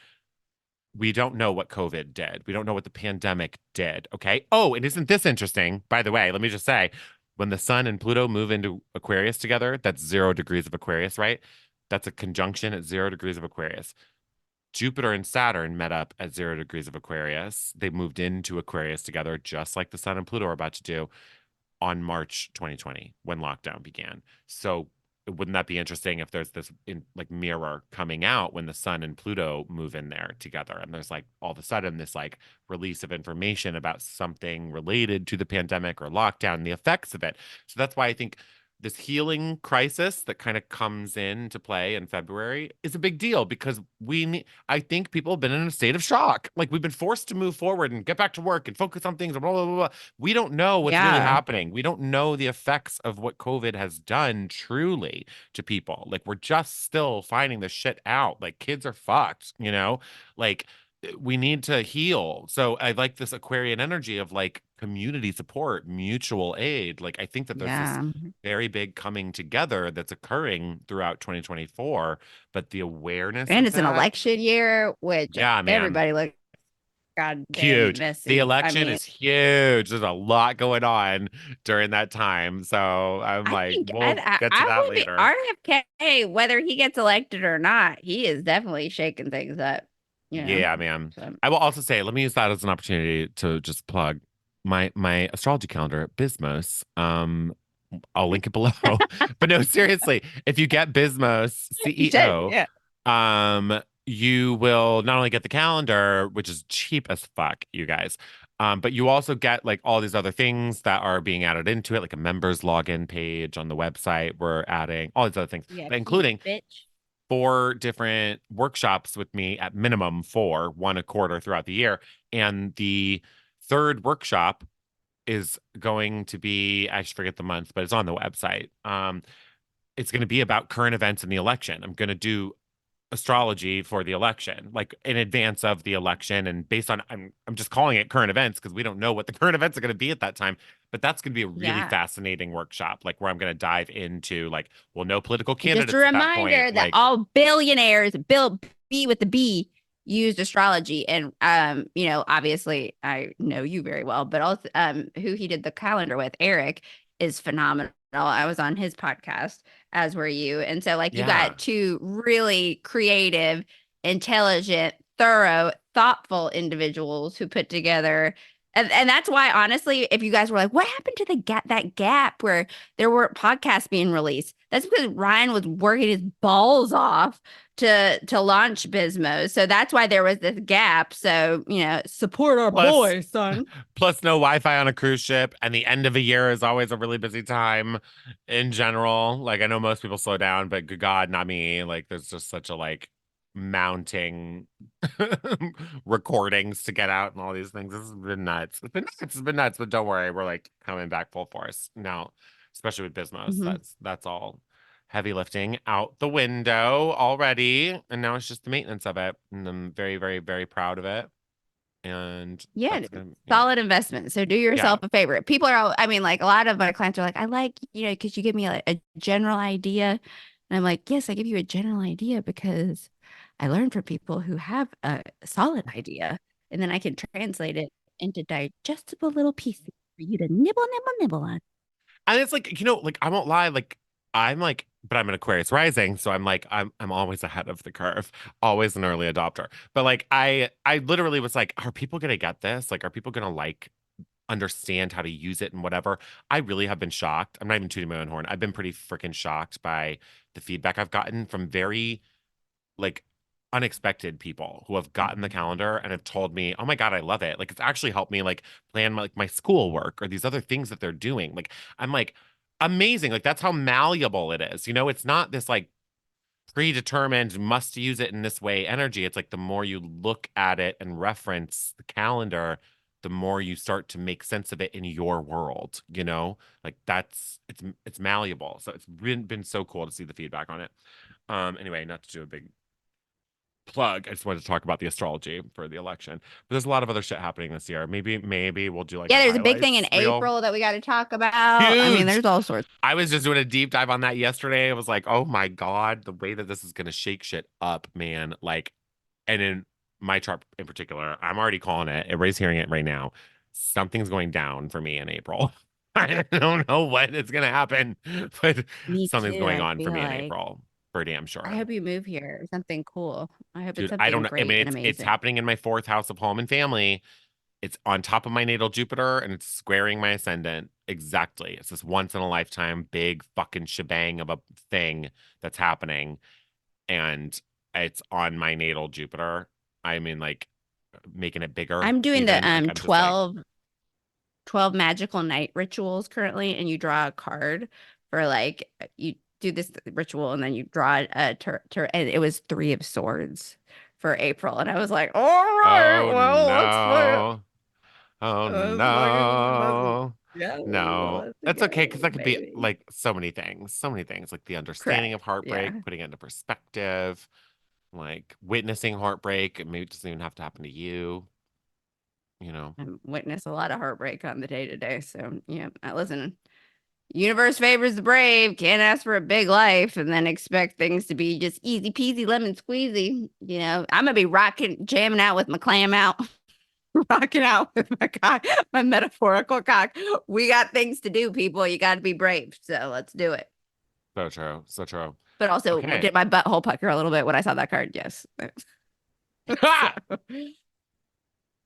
we don't know what COVID did. We don't know what the pandemic did. Okay. Oh, and isn't this interesting? By the way, let me just say, when the Sun and Pluto move into Aquarius together, that's 0 degrees of Aquarius, right? That's a conjunction at 0 degrees of Aquarius. Jupiter and Saturn met up at 0 degrees of Aquarius. They moved into Aquarius together, just like the Sun and Pluto are about to do on March 2020 when lockdown began. So wouldn't that be interesting if there's this like mirror coming out when the Sun and Pluto move in there together, and there's like all of a sudden this like release of information about something related to the pandemic or lockdown, the effects of it. So that's why I think this healing crisis that kind of comes into play in February is a big deal because I think people have been in a state of shock. Like we've been forced to move forward and get back to work and focus on things, blah, blah, blah, blah. We don't know what's really Yeah. happening. We don't know the effects of what COVID has done truly to people. Like we're just still finding this shit out. Like kids are fucked, Like we need to heal. So I like this Aquarian energy of like community support, mutual aid. Like I think that there's this Yeah. very big coming together that's occurring throughout 2024, but the awareness And of it's an that, election year, which yeah, man, everybody looks goddamn huge. The messy. I election mean, is huge. There's a lot going on during that time. So I'm I like, think we'll get to I that would be later. RFK, whether he gets elected or not, he is definitely shaking things up, you know. Yeah, man. So I will also say, let me use that as an opportunity to just plug my astrology calendar at Bismos. I'll link it below. But no, seriously, if you get Bismos you should, CEO, yeah. you will not only get the calendar, which is cheap as fuck, you guys, but you also get like all these other things that are being added into it, like a members login page on the website. We're adding all these other things, Yeah, but peace, including bitch. 4 different workshops with me at minimum 4, one a quarter throughout the year. And the third workshop is going to be, I just forget the month, but it's on the website. It's going to be about current events in the election. I'm going to do astrology for the election, like in advance of the election, and based on I'm just calling it current events because we don't know what the current events are going to be at that time. But that's going to be a really Yeah. fascinating workshop, like where I'm going to dive into like, well, no political And just a candidates at that point. reminder that Like, all billionaires, Bill B with the B, used astrology. And you know, obviously I know you very well, but also who he did the calendar with, Eric, is phenomenal. I was on his podcast, as were you. And so like you yeah. got two really creative, intelligent, thorough, thoughtful individuals who put together and that's why honestly, if you guys were like, what happened to the gap that gap where there weren't podcasts being released? That's because Ryan was working his balls off to launch Bismo. So that's why there was this gap. So, you know, support our Plus, boy, son. plus no Wi-Fi on a cruise ship, and the end of a year is always a really busy time in general. Like I know most people slow down, but good God, not me. Like there's just such a like mounting recordings to get out and all these things. This has been nuts. It's been nuts. It's been nuts, but don't worry, we're like coming back full force now, especially with Bismos. Mhm. That's all heavy lifting out the window already, and now it's just the maintenance of it, and I'm very, very, very proud of it. And Yeah, that's gonna, yeah, solid investment. So do yeah, yourself a favor. People are all, I mean, like a lot of my clients are like, I like, you know, because you give me a general idea. And I'm like, yes, I give you a general idea because I learned from people who have a solid idea. And then I can translate it into digestible little pieces for you to nibble, nibble, nibble on. and it's like like I won't lie, like I'm like, but I'm an Aquarius rising, so I'm like I'm always ahead of the curve, always an early adopter. But like I literally was like, are people gonna get this? Like, are people gonna like understand how to use it and whatever? I really have been shocked. I'm not even tooting my own horn. I've been pretty freaking shocked by the feedback I've gotten from very like unexpected people who have gotten the calendar and have told me, "Oh my God, I love it." Like it's actually helped me like plan my, like my schoolwork or these other things that they're doing. Like I'm like amazing. Like that's how malleable it is. It's not this like predetermined must use it in this way energy. It's like the more you look at it and reference the calendar, the more you start to make sense of it in your world. Like it's malleable. So it's been so cool to see the feedback on it. Anyway, not to do a big plug. I just wanted to talk about the astrology for the election. But there's a lot of other shit happening this year. Maybe we'll do like a Yeah, there's a big thing in highlights reel. April that we got to talk about. I mean, Huge. there's all sorts. I was just doing a deep dive on that yesterday. I was like, oh my God, the way that this is gonna shake shit up, man. Like, and in my chart in particular, I'm already calling it. Everybody's hearing it right now. Something's going down for me in April. I don't know what is gonna happen, but Me something's too. going I on for feel me in like April, for damn I sure. hope you move here. Something cool. I hope it's Dude, I don't something know. I mean, great and it's amazing. happening in my fourth house of home and family. It's on top of my natal Jupiter and it's squaring my ascendant. Exactly. It's this once in a lifetime big fucking shebang of a thing that's happening. And it's on my natal Jupiter. I mean, like making it bigger I'm doing the even. Like, I'm just like, 12 magical night rituals currently, and you draw a card for like you do this ritual and then you draw a and it was 3 of Swords for April. And I was like, all right, oh well, let's play. no. Oh Let's fucking no. yeah, No, let's that's okay because go, that could be baby. like so many things, like the understanding Correct. of heartbreak, Yeah. putting it into perspective. like witnessing heartbreak. It maybe it doesn't even have to happen to you. I witness a lot of heartbreak on the day to day. So yeah, listen. Universe favors the brave. Can't ask for a big life and then expect things to be just easy peasy lemon squeezy. I'm gonna be jamming out with my clam out, rocking out with my cock, my metaphorical cock. We got things to do, people. You got to be brave. So let's do it. So true. So true. But also, Okay. did my butthole pucker a little bit when I saw that card? Yes.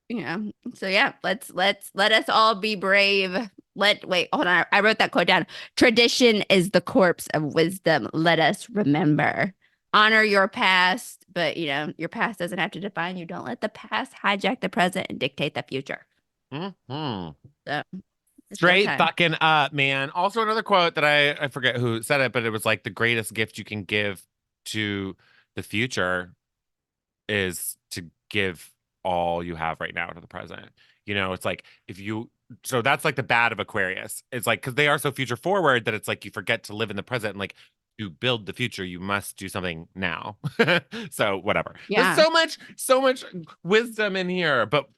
Yeah. So yeah, let us all be brave. Wait, hold on. I wrote that quote down. Tradition is the corpse of wisdom. Let us remember. Honor your past, but your past doesn't have to define you. Don't let the past hijack the present and dictate the future. Mm-hmm. So, straight fucking up, man. Also, another quote that I forget who said it, but it was like the greatest gift you can give to the future is to give all you have right now to the present. It's like so that's like the bad of Aquarius. It's like because they are so future forward that it's like you forget to live in the present and like to build the future, you must do something now. So whatever. Yeah. There's so much wisdom in here, but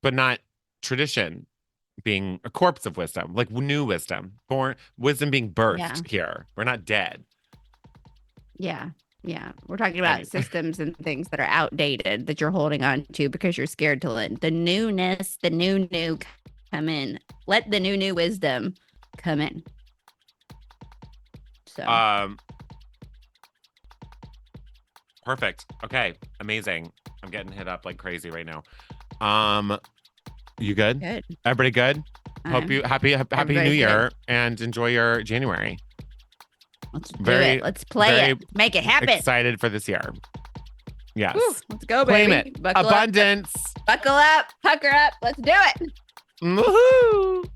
not tradition being a corpse of wisdom, like new wisdom, wisdom being birthed here. We're not dead. Yeah. We're talking about systems and things that are outdated that you're holding on to because you're scared to let the newness, the new come in. Let the new wisdom come in. So perfect. Okay. Amazing. I'm getting hit up like crazy right now. You good? Good. Everybody good? Hope you happy New Year and enjoy your January. Let's do it. Let's play it. Make it happen. Excited for this year. Yes. Woo, let's go, baby. Claim it. Abundance. Buckle up. Pucker up. Let's do it. Woohoo.